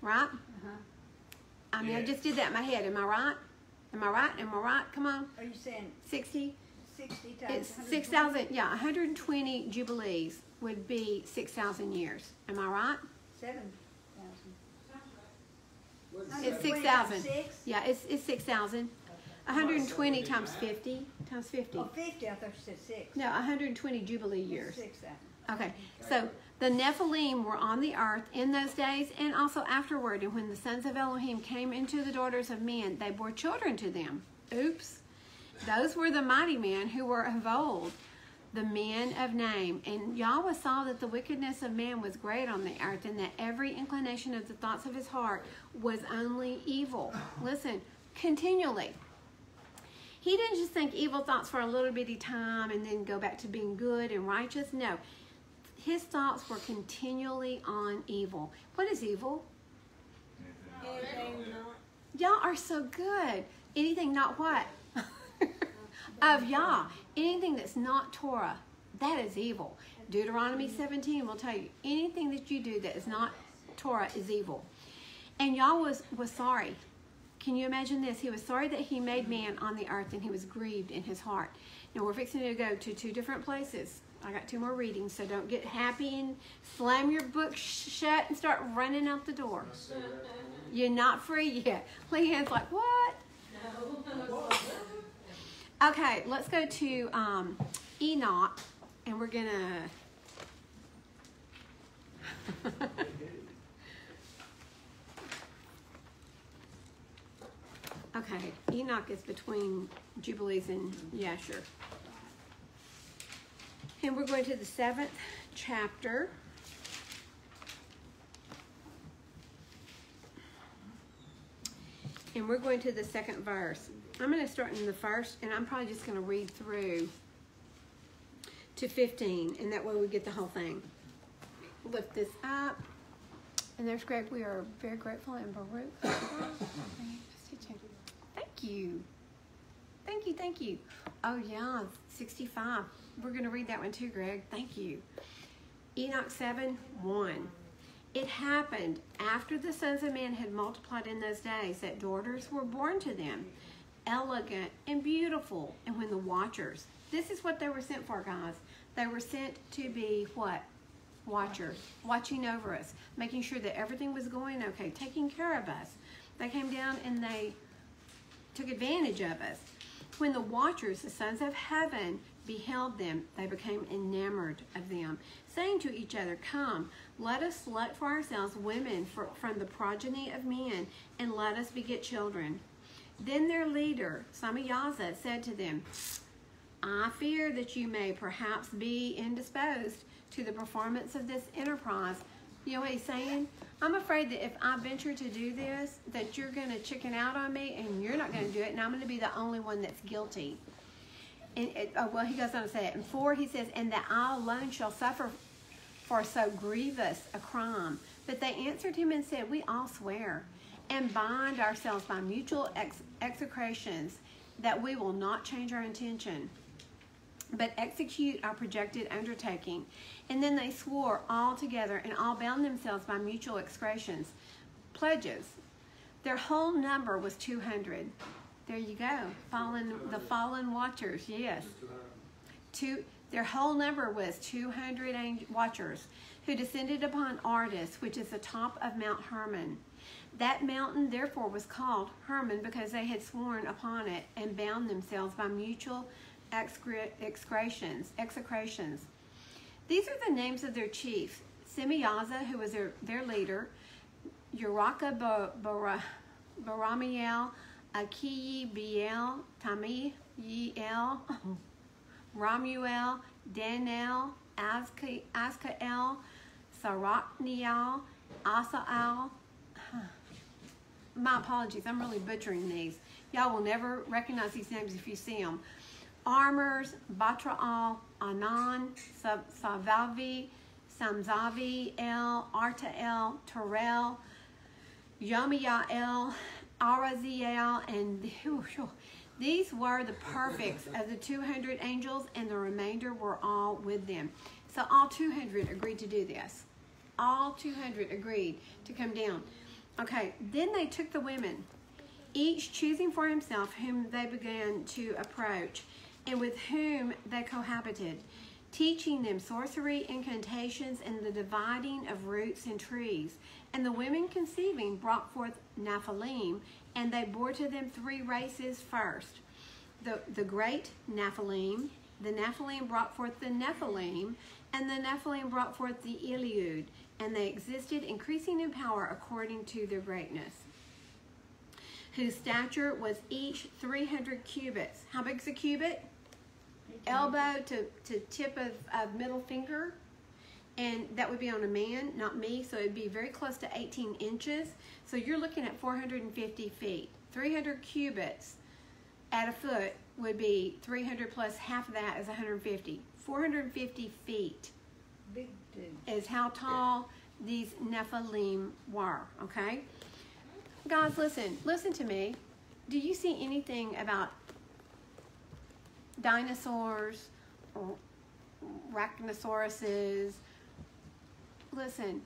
Right? Uh-huh. I mean, I Yeah. just did that in my head. Am I right? Am I right? Am I right? Come on. Are you saying 60? 60 times It's 120? 6,000. Yeah, 120 Jubilees would be 6,000 years. Am I right? 7,000. It's 120 6,000. times 6? Yeah, it's 6,000. 120 times 50 times 50. Oh, 50, I thought you said 6. No, 120 Jubilee years. 6,000. Okay, so the Nephilim were on the earth in those days and also afterward. And when the sons of Elohim came into the daughters of men, they bore children to them. Oops. Those were the mighty men who were of old. the men of name. And Yahuah saw that the wickedness of man was great on the earth, and that every inclination of the thoughts of his heart was only evil. Listen, continually. He didn't just think evil thoughts for a little bitty time and then go back to being good and righteous. No. His thoughts were continually on evil. What is evil? Y'all are so good. Anything not what? Of Yah. Anything that's not Torah, that is evil. Deuteronomy 17 will tell you, anything that you do that is not Torah is evil. And Yah was sorry. Can you imagine this? He was sorry that he made man on the earth, and he was grieved in his heart. Now we're fixing to go to 2 different places. I got 2 more readings, so don't get happy and slam your book shut and start running out the door. You're not free yet. Leanne's like, what? No. Okay, let's go to Enoch, and we're going to... Okay, Enoch is between Jubilees and Yasher. And we're going to the 7th chapter. And we're going to the 2nd verse. I'm going to start in the first, and I'm probably just going to read through to 15, and that way we get the whole thing. Lift this up. And there's Greg. We are very grateful, and Baruch. Thank you. Thank you, thank you. Oh, yeah, 65. We're going to read that one too, Greg. Thank you. Enoch 7:1. It happened after the sons of man had multiplied in those days that daughters were born to them, elegant and beautiful. And when the watchers, this is what they were sent for, guys. They were sent to be what? Watchers, watching over us, making sure that everything was going okay, taking care of us. They came down and they took advantage of us. When the watchers, the sons of heaven, beheld them, they became enamored of them, saying to each other, come, let us select for ourselves women from the progeny of men, and let us beget children. Then their leader, Samayaza, said to them, I fear that you may perhaps be indisposed to the performance of this enterprise. You know what he's saying? I'm afraid that if I venture to do this, that you're going to chicken out on me, and you're not going to do it, and I'm going to be the only one that's guilty. And well, he goes on to say it. In 4, he says, and that I alone shall suffer for so grievous a crime. But they answered him and said, we all swear and bind ourselves by mutual execrations that we will not change our intention, but execute our projected undertaking. And then they swore all together, and all bound themselves by mutual execrations, pledges. Their whole number was 200. There you go, the fallen watchers, yes. Their whole number was 200 watchers who descended upon Ardis, which is the top of Mount Hermon. That mountain therefore was called Hermon because they had sworn upon it and bound themselves by mutual execrations. These are the names of their chiefs: Simiyaza, who was their leader, Uraka Baramiel, Akiyi Biel, Tami Yeel, Ramuel, Danel, Azkael, Sarakniel, Asael. My apologies, I'm really butchering these. Y'all will never recognize these names if you see them. Armors, Batraal, Anan, Savavi, Samzavi, El, Artael, Terrell, Yamiyael, Araziel, and these were the perfects of the 200 angels, and the remainder were all with them. So all 200 agreed to do this. All 200 agreed to come down. Okay, then they took the women, each choosing for himself whom they began to approach, and with whom they cohabited, teaching them sorcery, incantations, and the dividing of roots and trees. And the women conceiving brought forth Nephilim, and they bore to them 3 races first. The great Nephilim, the Nephilim brought forth the Nephilim, and the Nephilim brought forth the Eliud, and they existed, increasing in power according to their greatness, whose stature was each 300 cubits. How big is a cubit? elbow to tip of middle finger. And that would be on a man, not me, so it'd be very close to 18 inches. So you're looking at 450 feet. 300 cubits at a foot would be 300 plus half of that is 150. 450 feet Big dude. is how tall these Nephilim were, okay? Guys, listen to me. Do you see anything about dinosaurs or arachnosauruses? Listen,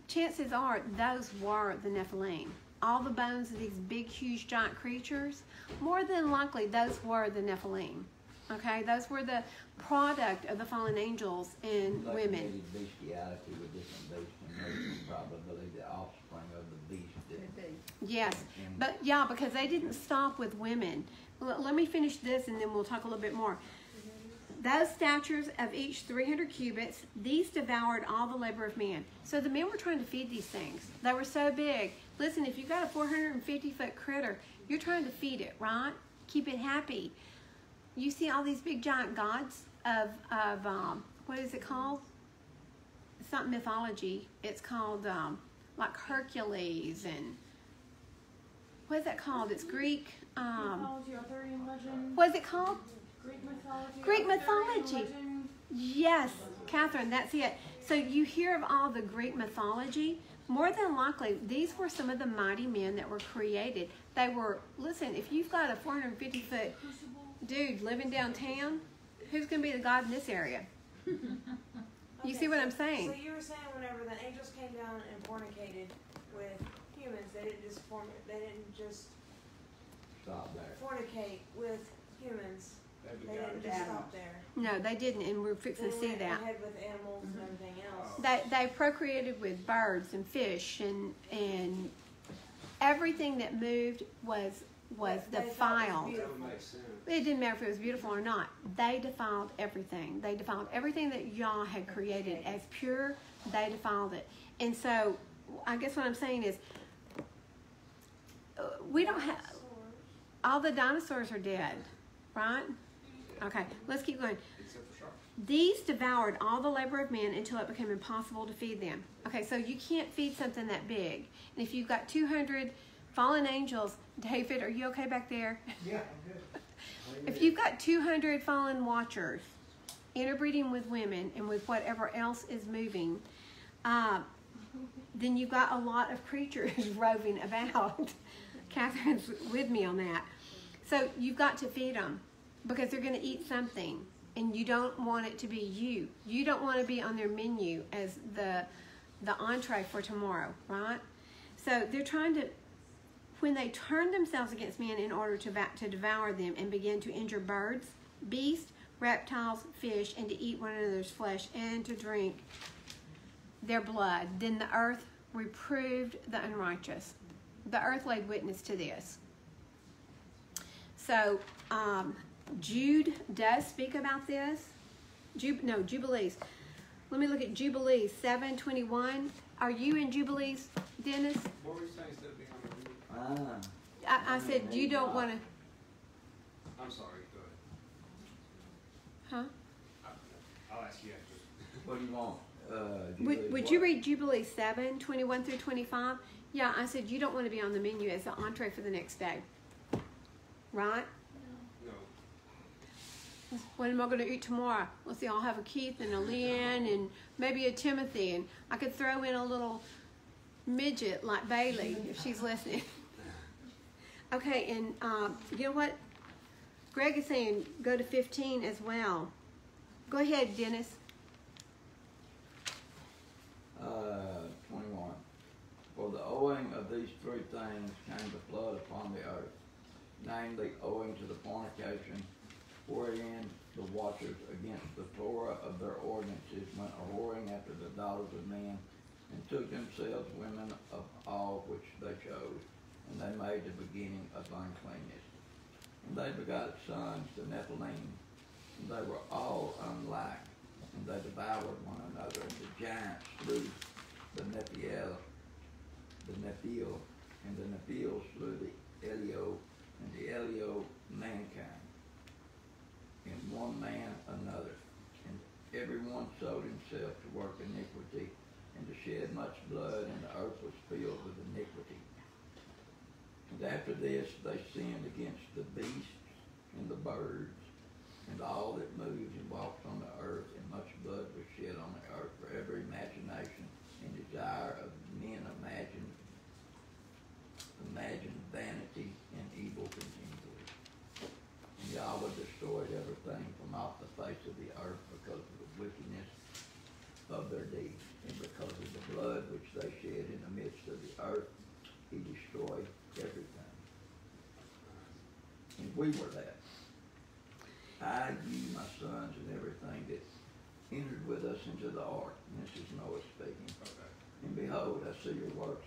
chances are those were the Nephilim. All the bones of these big, huge, giant creatures, more than likely those were the Nephilim. Okay, those were the product of the fallen angels and Like women. created bestiality with different beasts, and those were probably the offspring of the beast. Could be. Yes, but yeah, because they didn't stop with women. Let me finish this and then we'll talk a little bit more. Those statures of each 300 cubits, these devoured all the labor of man. So the men were trying to feed these things. They were so big. Listen, if you've got a 450-foot critter, you're trying to feed it, right? Keep it happy. You see all these big giant gods of what is it called? It's not mythology. It's called like Hercules and what is that called? It's Greek. Mythology, Arthurian legend. What is it called? Greek mythology. Greek Arthurian mythology. legend. Yes, Catherine, that's it. So you hear of all the Greek mythology. More than likely, these were some of the mighty men that were created. They were, listen, if you've got a 450-foot dude living downtown, who's going to be the god in this area? You see what I'm saying? So you were saying whenever the angels came down and fornicated with humans, they didn't just Stop there. fornicate with humans. They begot didn't just animals. stop there. No, they didn't, and we're fixing They to see went that. ahead with animals and everything else. They procreated with birds and fish and everything that moved was They thought it was defiled. That beautiful. would make sense. It didn't matter if it was beautiful or not. They defiled everything. They defiled everything that Yah had created as pure. They defiled it. And so, I guess what I'm saying is, we don't have, all the dinosaurs are dead, right? Okay, let's keep going. Except for sharks. These devoured all the labor of man until it became impossible to feed them. Okay, so you can't feed something that big. And if you've got 200 fallen angels, David, are you okay back there? Yeah, I'm good. If you've got 200 fallen watchers interbreeding with women and with whatever else is moving, then you've got a lot of creatures roving about. Catherine's with me on that. So you've got to feed them because they're going to eat something, and you don't want it to be you. You don't want to be on their menu as the entree for tomorrow, right? So they're trying to, when they turn themselves against men in order to devour them and begin to injure birds, beasts, reptiles, fish, and to eat one another's flesh and to drink their blood, then the earth reproved the unrighteous. The earth laid witness to this. So Jude does speak about this. Jubilees. Let me look at Jubilees 7:21. Are you in Jubilees, Dennis? What were you saying instead of being on the roof? I said you don't want to. I'm sorry, go ahead. Huh? I'll ask you after. What do you want? Would you read Jubilees 7:21 through 25? Yeah, I said you don't want to be on the menu as the entree for the next day. Right? No. What am I going to eat tomorrow? Let's see, I'll have a Keith and a Leanne and maybe a Timothy. And I could throw in a little midget like Bailey if she's listening. Okay, and you know what? Greg is saying go to 15 as well. Go ahead, Dennis. 21. For the owing of these three things came the flood upon the earth, namely owing to the fornication, wherein the watchers against the Torah of their ordinances went a-whoring after the daughters of men, and took themselves women of all which they chose, and they made the beginning of uncleanness. And they begot sons, the Nephilim, and they were all unlike, and they devoured one another, and the giants slew the Nephil, and the Nephil slew the Elio, and the Elio mankind. And everyone sold himself to work iniquity and to shed much blood, and the earth was filled with iniquity. And after this they sinned against the beasts and the birds and all that moves and walks on the earth, and much blood was shed on the earth for every imagination and desire of men imagine vanity and evil continually. And Yahweh destroyed everything from off the face of the earth because of the wickedness of their deeds, and because of the blood which they shed in the midst of the earth, he destroyed everything. And we were that. I, you, my sons, and everything that entered with us into the ark. And this is Noah speaking. Okay. And behold, I see your works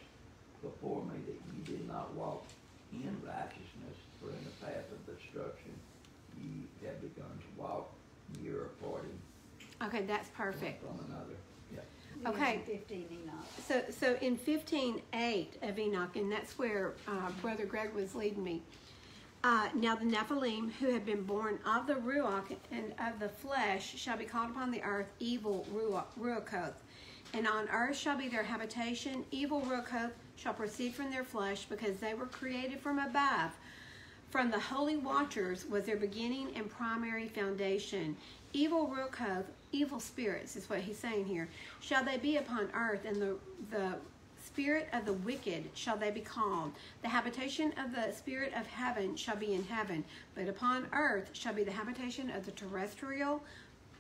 before me, that ye did not walk in righteousness, for in the path of destruction ye have begun to walk, ye are parting Okay, that's perfect. from another. Yeah. Okay. 15 Enoch. So in 15:8 of Enoch, and that's where Brother Greg was leading me. Now the Nephilim, who have been born of the Ruach and of the flesh, shall be called upon the earth evil Ruachoth. And on earth shall be their habitation. Evil Ruachoth shall proceed from their flesh, because they were created from above. From the holy watchers was their beginning and primary foundation. Evil Ruachoth, evil spirits, is what he's saying here, shall they be upon earth, and the spirit of the wicked shall they be called. The habitation of the spirit of heaven shall be in heaven, but upon earth shall be the habitation of the terrestrial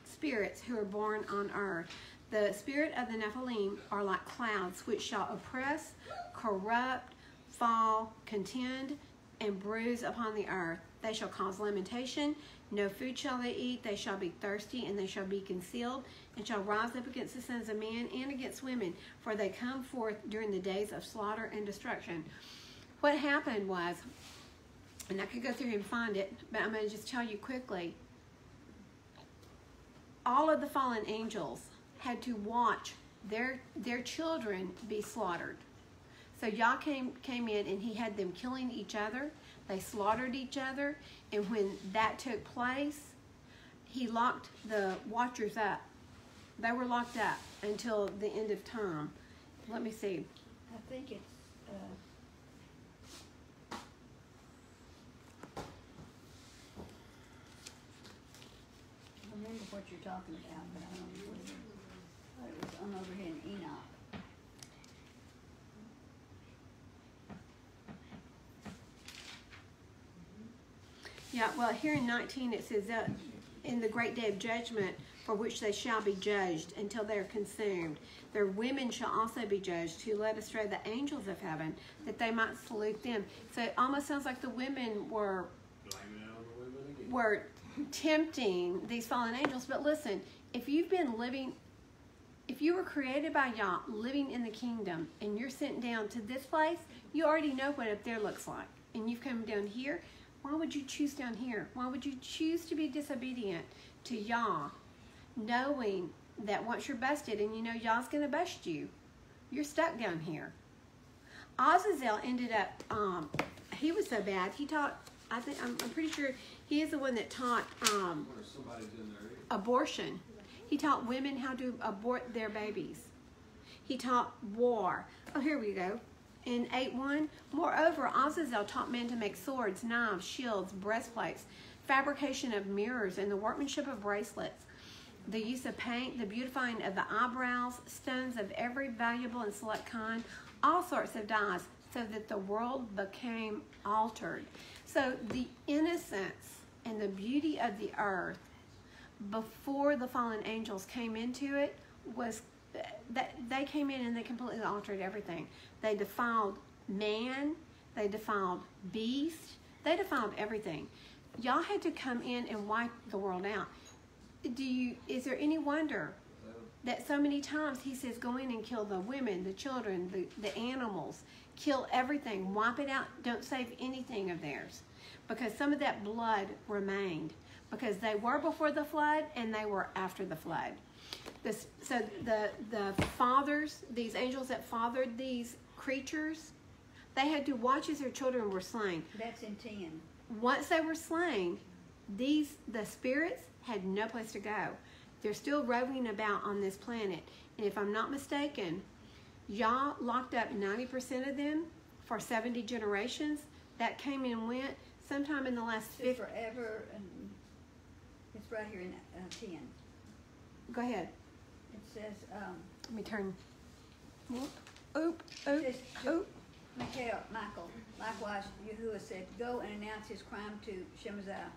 spirits who are born on earth. The spirit of the Nephilim are like clouds, which shall oppress, corrupt, fall, contend, and bruise upon the earth. They shall cause lamentation. No food shall they eat. They shall be thirsty, and they shall be concealed, and shall rise up against the sons of men and against women, for they come forth during the days of slaughter and destruction. What happened was, and I could go through and find it, but I'm going to just tell you quickly, all of the fallen angels had to watch their children be slaughtered. So Yah came in, and he had them killing each other. They slaughtered each other, and when that took place, he locked the watchers up. They were locked up until the end of time. Let me see. I think it's, I remember what you're talking about, but I don't know what it is. I thought it was on over here in Enoch. Yeah, well, here in 19 it says that in the great day of judgment, for which they shall be judged until they are consumed. Their women shall also be judged, who led astray the angels of heaven, that they might salute them. So it almost sounds like the women were Blaming it on the women again. were tempting these fallen angels. But listen, if you were created by Yah, living in the kingdom, and you're sent down to this place, you already know what up there looks like. And you've come down here. Why would you choose down here? Why would you choose to be disobedient to Yah, knowing that once you're busted, and you know Yah's going to bust you, you're stuck down here? Azazel ended up, he was so bad, he taught, I'm pretty sure he is the one that taught Where somebody's in there. abortion. He taught women how to abort their babies. He taught war. Oh, here we go. In 8:1, moreover, Azazel taught men to make swords, knives, shields, breastplates, fabrication of mirrors, and the workmanship of bracelets, the use of paint, the beautifying of the eyebrows, stones of every valuable and select kind, all sorts of dyes, so that the world became altered. So the innocence and the beauty of the earth before the fallen angels came into it was that they came in and they completely altered everything. They defiled man, they defiled beast, they defiled everything. Y'all had to come in and wipe the world out. Is there any wonder that so many times he says, go in and kill the women, the children, the animals, kill everything, wipe it out, don't save anything of theirs? Because some of that blood remained, because they were before the flood and they were after the flood. So the fathers, these angels that fathered these creatures, they had to watch as their children were slain. That's in 10. Once they were slain, the spirits had no place to go. They're still roving about on this planet. And if I'm not mistaken, Yah locked up 90% of them for 70 generations. That came and went sometime in the last It says 50. forever, and it's right here in 10. Go ahead. It says, Let me turn. Oop. Michael, likewise, Yahuah said, go and announce his crime to Shemaiah,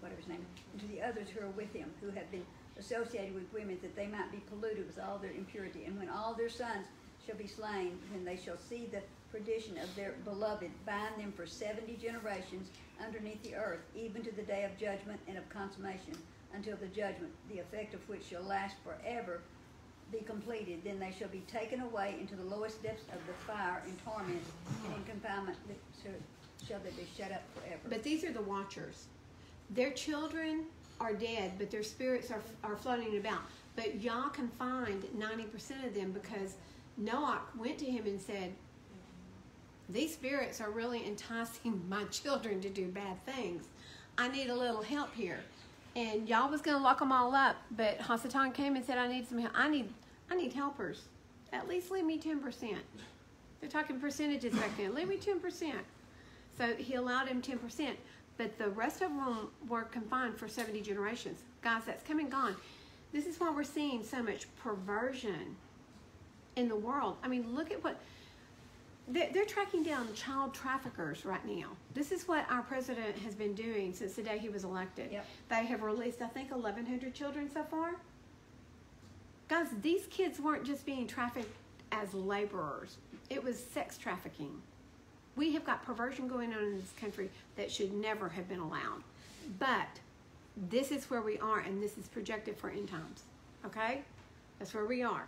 whatever his name is, and to the others who are with him, who have been associated with women, that they might be polluted with all their impurity. And when all their sons shall be slain, then they shall see the perdition of their beloved, bind them for 70 generations underneath the earth, even to the day of judgment and of consummation, until the judgment, the effect of which shall last forever, be completed. Then they shall be taken away into the lowest depths of the fire in torment, and in confinement shall they be shut up forever. But these are the watchers. Their children are dead, but their spirits are floating about. But Yah confined 90% of them because Noah went to him and said, these spirits are really enticing my children to do bad things. I need a little help here. And Yah was going to lock them all up, but Hasatan came and said, I need some help. I need helpers. At least leave me 10%. They're talking percentages back then. Leave me 10%. So he allowed him 10%. But the rest of them were confined for 70 generations. Guys, that's come and gone. This is why we're seeing so much perversion in the world. I mean, look at what... They're tracking down child traffickers right now. This is what our president has been doing since the day he was elected. Yep. They have released, I think, 1,100 children so far. Guys, these kids weren't just being trafficked as laborers. It was sex trafficking. We have got perversion going on in this country that should never have been allowed. But this is where we are, and this is projected for end times. Okay? That's where we are.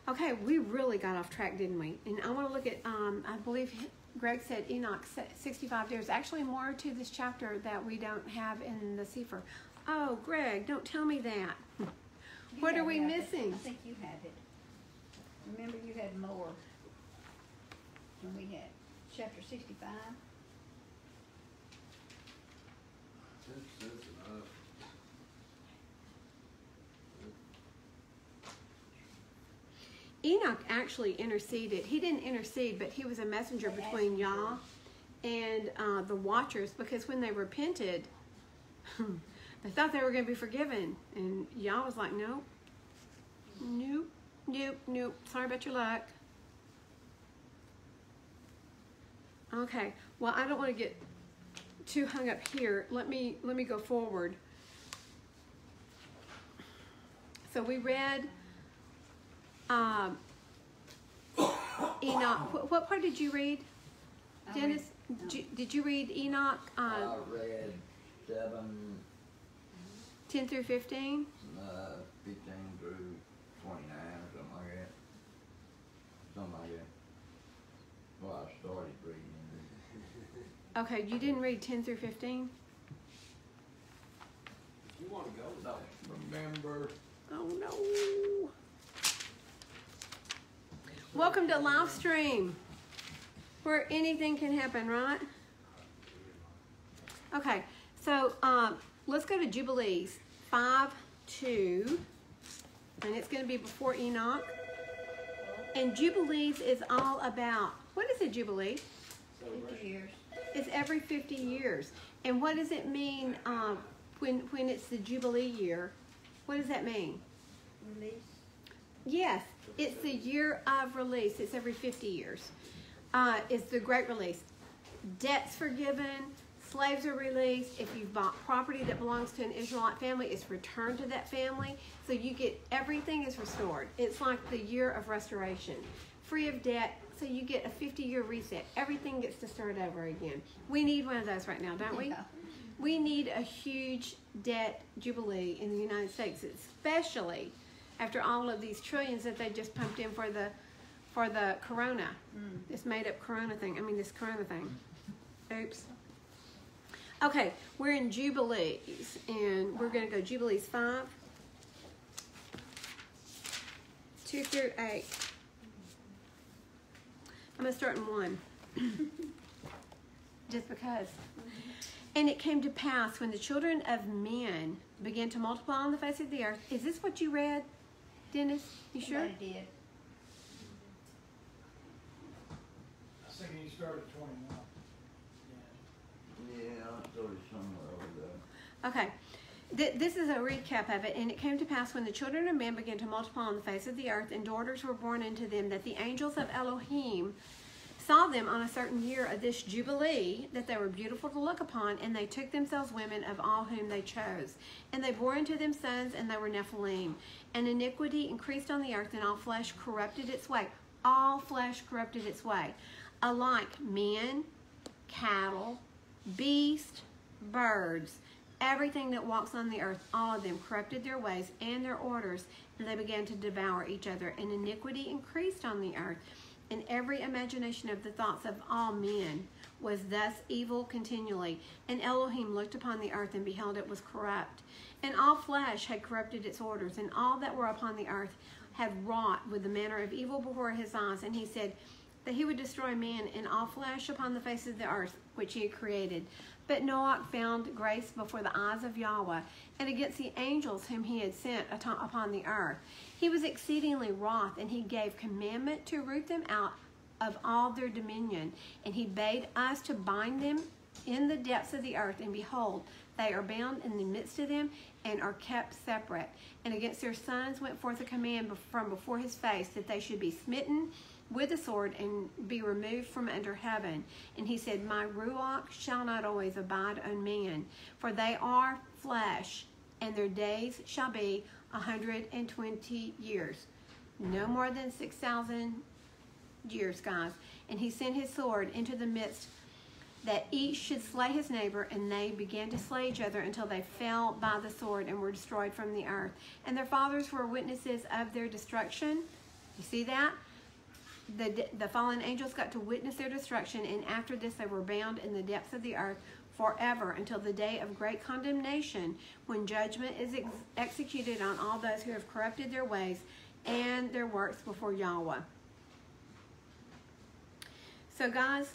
Okay, we really got off track, didn't we? And I want to look at, I believe Greg said Enoch 65. There's actually more to this chapter that we don't have in the Sefer. Oh, Greg, don't tell me that. What are we missing? I think you have it. Remember, you had more when we had chapter 65. Enoch actually interceded. He didn't intercede, but he was a messenger between Yah and the watchers, because when they repented, they thought they were going to be forgiven. And Yah was like, nope. Sorry about your luck. Okay, well, I don't want to get too hung up here. Let me go forward. So we read Enoch. What part did you read, Dennis? Did you read Enoch? I read 10 through 15? 15 through 29 or something like that. Something like that. Well, I started reading it. Okay, you didn't read 10 through 15? You want to go? Don't remember. Oh no. Welcome to live stream, where anything can happen, right? Okay, so let's go to Jubilees 5:2, and it's going to be before Enoch. And Jubilees is all about, what is a Jubilee? 50 years. It's every 50 years. And what does it mean when it's the Jubilee year? What does that mean? Release. Yes, it's the year of release. It's every 50 years. It's the great release. Debts forgiven, slaves are released. If you've bought property that belongs to an Israelite family, it's returned to that family. So you get, everything is restored. It's like the year of restoration. Free of debt, so you get a 50-year reset. Everything gets to start over again. We need one of those right now, don't we? Yeah. We need a huge debt jubilee in the United States, especially after all of these trillions that they just pumped in for the corona, this made-up corona thing. I mean, this corona thing. Oops. Okay, we're in Jubilees, and we're going to go Jubilees 5, 2 through 8. I'm going to start in 1, just because. And it came to pass when the children of men began to multiply on the face of the earth. Is this what you read, Dennis? You sure? Somebody did. I was thinking you started at 21. Yeah, I started somewhere over there. Okay. This is a recap of it. And it came to pass when the children of men began to multiply on the face of the earth, and daughters were born unto them, that the angels of Elohim saw them on a certain year of this jubilee, that they were beautiful to look upon, and they took themselves women of all whom they chose. And they bore unto them sons, and they were Nephilim. And iniquity increased on the earth, and all flesh corrupted its way. All flesh corrupted its way. Alike men, cattle, beasts, birds, everything that walks on the earth, all of them corrupted their ways and their orders, and they began to devour each other. And iniquity increased on the earth, and every imagination of the thoughts of all men was thus evil continually. And Elohim looked upon the earth, and beheld it was corrupt. And all flesh had corrupted its orders, and all that were upon the earth had wrought with the manner of evil before his eyes. And he said that he would destroy man and all flesh upon the face of the earth, which he had created. But Noah found grace before the eyes of Yahuah, and against the angels whom he had sent upon the earth. He was exceedingly wroth, and he gave commandment to root them out of all their dominion. And he bade us to bind them in the depths of the earth, and behold, they are bound in the midst of them, and are kept separate. And against their sons went forth a command from before his face, that they should be smitten with the sword, and be removed from under heaven. And he said, my ruach shall not always abide on man, for they are flesh, and their days shall be 120 years. No more than 6,000 years, guys. And he sent his sword into the midst, that each should slay his neighbor, and they began to slay each other until they fell by the sword and were destroyed from the earth. And their fathers were witnesses of their destruction. You see that? The fallen angels got to witness their destruction, and after this they were bound in the depths of the earth forever, until the day of great condemnation, when judgment is executed on all those who have corrupted their ways and their works before Yahuah. So guys,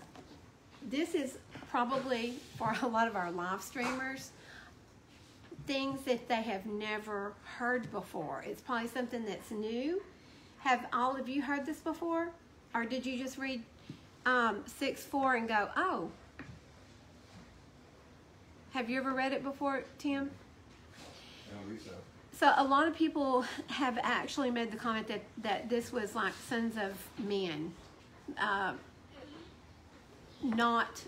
this is probably, for a lot of our live streamers, things that they have never heard before. It's probably something that's new. Have all of you heard this before? Or did you just read 6:4 and go, oh? Have you ever read it before, Tim? I don't believe so. So a lot of people have actually made the comment that this was like sons of men, not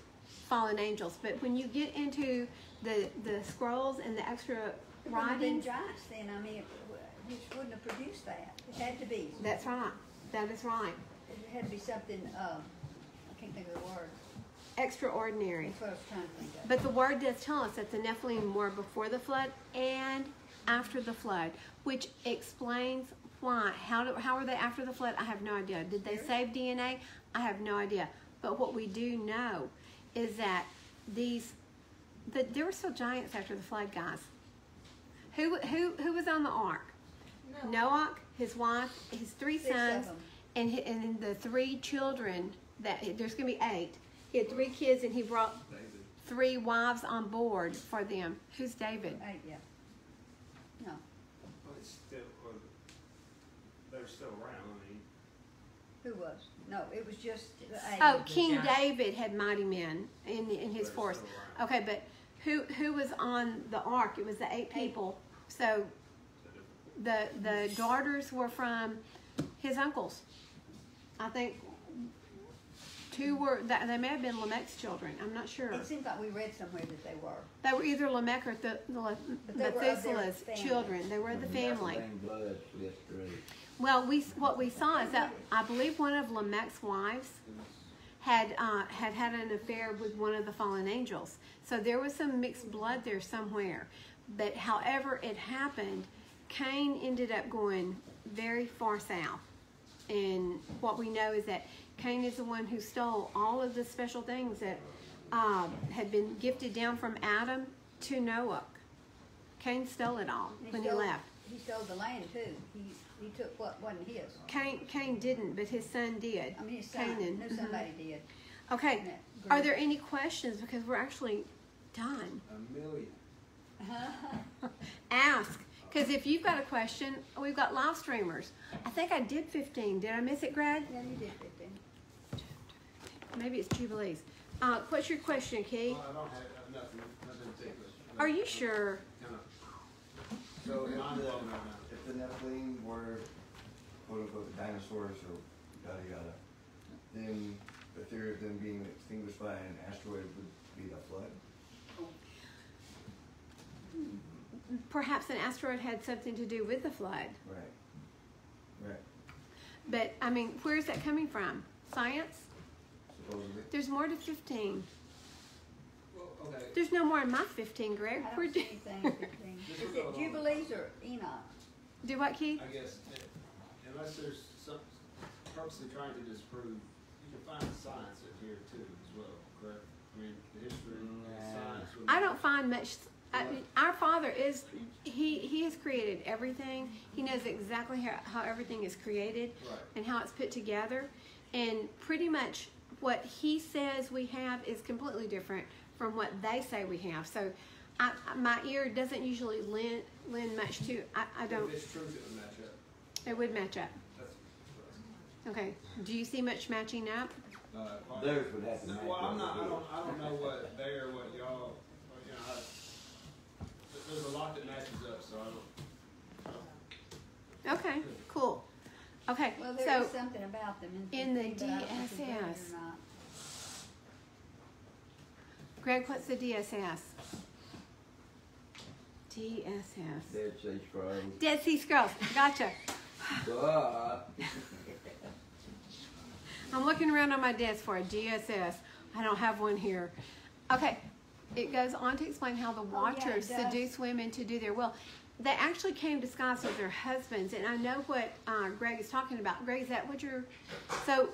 fallen angels. But when you get into the scrolls and the extra It would have been writings, giants then. I mean, it just wouldn't have produced that. It had to be. that's right. That is right. It had to be something, I can't think of the word. Extraordinary. That's what I was trying to think of. But the word does tell us that the Nephilim were before the flood and after the flood, which explains why. How were they after the flood? I have no idea. Did they save DNA? I have no idea. But what we do know is that there were still giants after the flood, guys. Who was on the ark? No. Noah, his wife, his three 6 of sons, them. and the 3 children. There's going to be 8. He had 3 kids, and he brought 3 wives on board for them. Who's David? 8, yeah. No. Well, it's still, well, they're still around. I mean, Who was? No, it was just the 8. Oh, King David had mighty men in his they're force. still around. Okay, but who was on the ark? It was the 8 people. So the daughters were from his uncles. I think 2 were. They may have been Lamech's children. I'm not sure. It seems like we read somewhere that they were. They were either Lamech or they were of their Methuselah's family. children. They were the family. Same blood split through. Well, what we saw is that I believe one of Lamech's wives had an affair with one of the fallen angels. So there was some mixed blood there somewhere. But however it happened, Cain ended up going very far south. And what we know is that Cain is the one who stole all of the special things that had been gifted down from Adam to Noah. Cain stole it all when he left. He stole the land too. He took what wasn't his. Cain didn't, but his son did. I mean, his son. Canaan. Knew somebody did. Okay. in that Are group. there any questions? Because we're actually done? 1,000,000. Ask. Because if you've got a question, we've got live streamers. I think I did 15. Did I miss it, Greg? Yeah, you did 15. Maybe it's Jubilees. What's your question, Key? Well, I don't have nothing particular. Are you sure? Kind of. So I'm walking right now. if the Nephilim were quote unquote dinosaurs or yada yada, then the theory of them being extinguished by an asteroid would be the flood. Perhaps an asteroid had something to do with the flood. Right. But, I mean, where is that coming from? Science? Supposedly. There's more to 15. Well, okay. There's no more in my 15, Greg. I Where don't do, see anything 15. Is it Jubilees or Enoch? do what, Keith? I guess, unless there's some purposely trying to disprove, you can find science in here too as well, correct? I mean, the history, science. I don't find much. Our Father is, he has created everything. He knows exactly how everything is created Right. and how it's put together. And pretty much what he says we have is completely different from what they say we have. So my ear doesn't usually lend much to, I don't, If it's truth, it would match up. it would match up. That's Okay. Do you see much matching up? Theirs would have to match Well, I'm not, up. I don't know what they or what y'all, you know, there's a lot that matches up, so I don't. Okay, cool. Okay, Well, there so is something about them in the but I don't know if it's in it DSS. or not. Greg, what's the DSS? DSS. Dead Sea Scrolls. Dead Sea Scrolls. Gotcha. Duh. I'm looking around on my desk for a DSS. I don't have one here. Okay. It goes on to explain how the Oh, yeah, Watchers it does. seduce women to do their will. They actually came disguised as their husbands, and I know what Greg is talking about. Greg, is that what you're... So,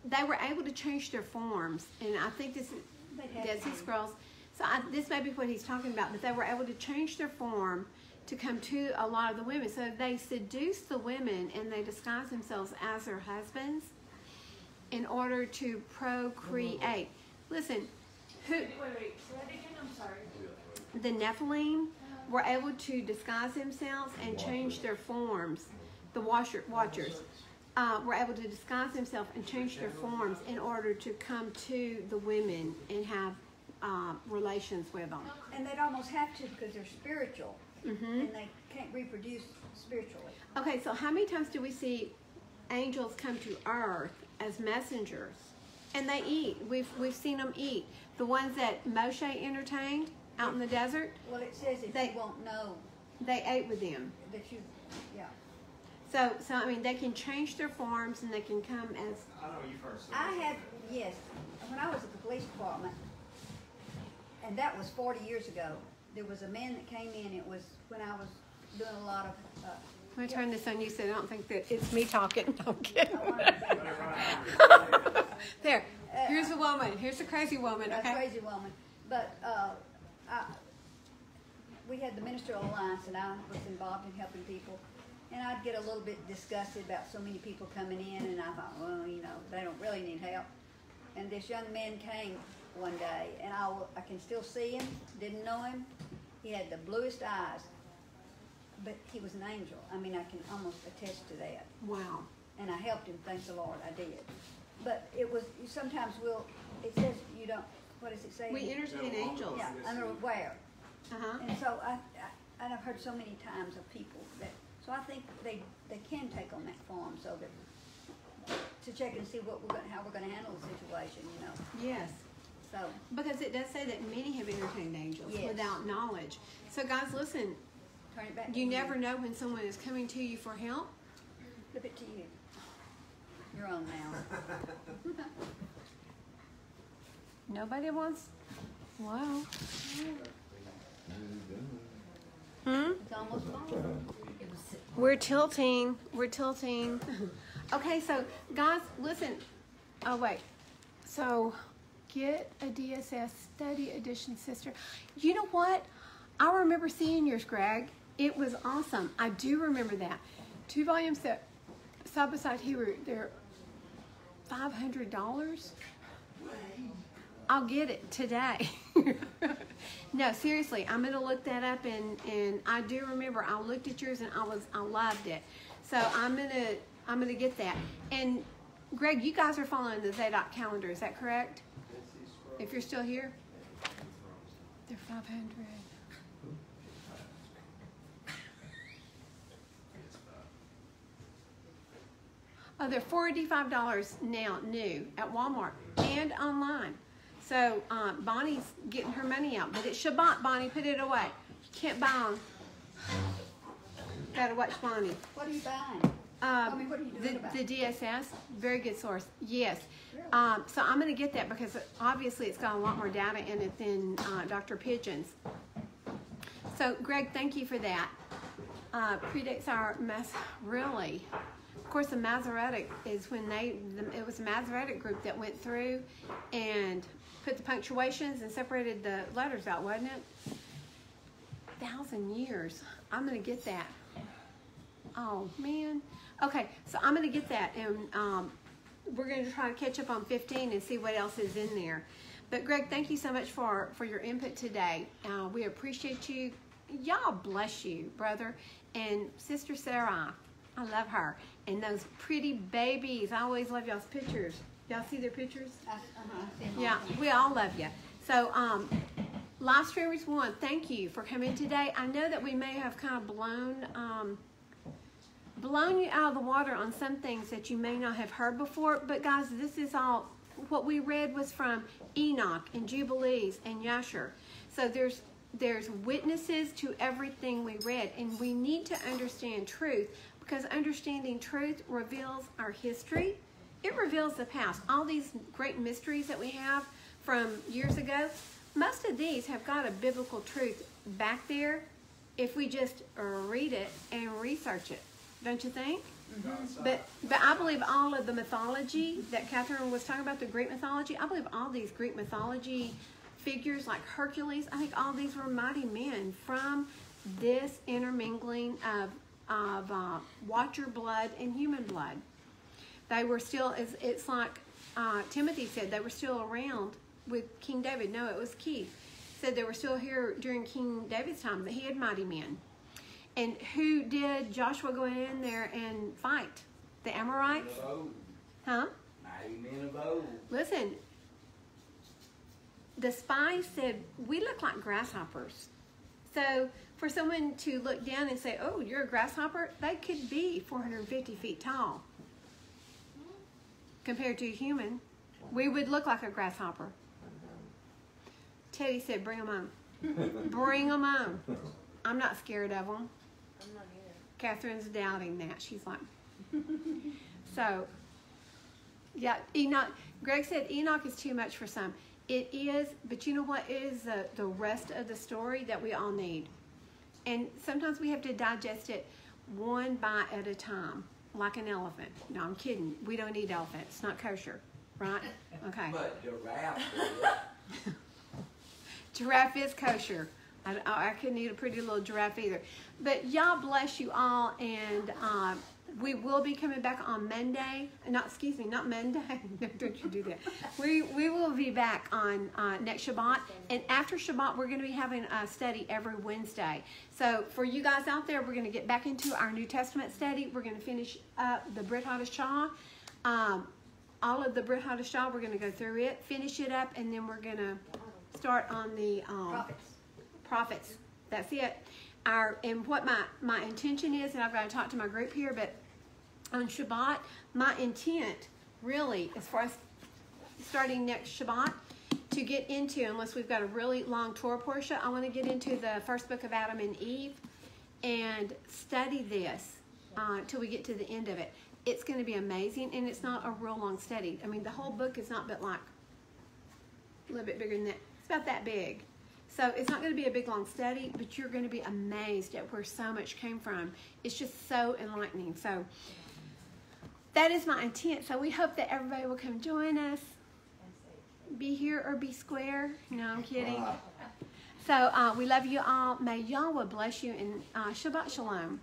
they were able to change their forms, and I think this is They'd have Dead Sea to. Scrolls. So this may be what he's talking about, but they were able to change their form to come to a lot of the women. So they seduce the women and they disguise themselves as their husbands in order to procreate. Listen, Wait, say that again, I'm sorry. the Nephilim were able to disguise themselves and change their forms. The Watchers were able to disguise themselves and change their forms in order to come to the women and have relations with them. And they'd almost have to because they're spiritual. Mm-hmm. And they can't reproduce spiritually. Okay, so how many times do we see angels come to earth as messengers? And they eat. We've seen them eat. The ones that Moshe entertained out in the desert, Well, it says if They- you won't know they ate with them. that you, yeah. So I mean, they can change their forms and they can come as. I know you first. I had, yes, when I was at the police department, and that was 40 years ago, there was a man that came in, it was when I was doing a lot of, I'm going to turn this on you so I don't think that it's me talking. No, I'm kidding. There. Here's a woman. Here's a crazy woman, a okay? crazy woman. But we had the Ministerial Alliance, and I was involved in helping people. And I'd get a little bit disgusted about so many people coming in, and I thought, well, you know, they don't really need help. And this young man came one day, and I can still see him, didn't know him. He had the bluest eyes, but he was an angel. I mean, I can almost attest to that. Wow. And I helped him, thanks the Lord, I did. But it was, sometimes it says you don't, what does it say? We entertain angels. Yeah, unaware. Uh-huh. And so I've heard so many times of people that, so I think they can take on that form so that, to check and see how we're gonna handle the situation, you know, Yes. so. Because it does say that many have entertained angels Yes. without knowledge. So guys, listen, Turn it back to you never know when someone is coming to you for help. Flip it to you. You're on now. Nobody wants. Wow. Hmm? It's almost gone. We're tilting. We're tilting. Okay, so guys, listen. Oh wait. So get a DSS study edition, sister. You know what? I remember seeing yours, Greg. It was awesome. I do remember that. 2 volumes that side by side here. They're $500. I'll get it today. No, seriously, I'm gonna look that up, and I do remember I looked at yours and I loved it. So I'm gonna get that. And Greg, you guys are following the Zadok calendar, is that correct? If you're still here, they're 500. Oh, they're $45 now, new at Walmart and online. So Bonnie's getting her money out, but it's Shabbat. Bonnie, put it away. You can't buy them. Gotta watch Bonnie. What are you buying? What are you doing about The DSS, very good source. Yes. Really? So I'm going to get that because obviously it's got a lot more data in it than Dr. Pigeon's. So Greg, thank you for that. Predates our really. Of course, the Masoretic is when it was the Masoretic group that went through and put the punctuations and separated the letters out, wasn't it? 1,000 years. I'm going to get that. Oh, man. Okay, so I'm going to get that, and we're going to try to catch up on 15 and see what else is in there. But, Greg, thank you so much for your input today. We appreciate you. Y'all bless you, brother. And Sister Sarah, I love her. And those pretty babies. I always love y'all's pictures. Y'all see their pictures? Yeah, we all love you. So, live streamers one, thank you for coming today. I know that we may have kind of blown you out of the water on some things that you may not have heard before. But guys, this is all, what we read was from Enoch and Jubilees and Yasher. So there's witnesses to everything we read, and we need to understand truth, because understanding truth reveals our history. It reveals the past. All these great mysteries that we have from years ago, most of these have got a biblical truth back there if we just read it and research it. Don't you think? Mm-hmm. But I believe all of the mythology that Catherine was talking about, the Greek mythology, I believe all these Greek mythology figures like Hercules, I think all these were mighty men from this intermingling of watcher blood and human blood. They were still, it's like Timothy said, they were still around with King David. No, it was Keith. Said they were still here during King David's time, that he had mighty men. And who did Joshua go in there and fight? The Amorites? Huh? Mighty men of old. Listen, the spies said, we look like grasshoppers. So for someone to look down and say, oh, you're a grasshopper, they could be 450 feet tall. Compared to a human, we would look like a grasshopper. Teddy said, bring them on. Bring them on. I'm not scared of them. I'm not either. Catherine's doubting that. She's like, so, yeah, Enoch. Greg said Enoch is too much for some. It is, but you know what? It is the rest of the story that we all need. And sometimes we have to digest it one bite at a time, like an elephant. No, I'm kidding. We don't eat elephants. It's not kosher, right? Okay. But giraffe. Giraffe is kosher. I couldn't eat a pretty little giraffe either. But y'all bless you all, and we will be coming back on Monday. Not Monday. No, don't you do that. We will be back on next Shabbat, and after Shabbat, we're going to be having a study every Wednesday. So for you guys out there, we're going to get back into our New Testament study. We're going to finish up the Brit Hadashah. All of the Brit Hadashah, we're going to go through it, finish it up, and then we're going to start on the prophets. That's it. And what my intention is, and I've got to talk to my group here, but on Shabbat, my intent really is for us starting next Shabbat to get into, unless we've got a really long Torah portion, I want to get into the first book of Adam and Eve and study this till we get to the end of it. It's going to be amazing, and it's not a real long study. I mean, the whole book is not but like a little bit bigger than that. It's about that big. So it's not going to be a big, long study, but you're going to be amazed at where so much came from. It's just so enlightening. So that is my intent. So we hope that everybody will come join us. Be here or be square. No, I'm kidding. So we love you all. May Yahuah bless you, and Shabbat Shalom.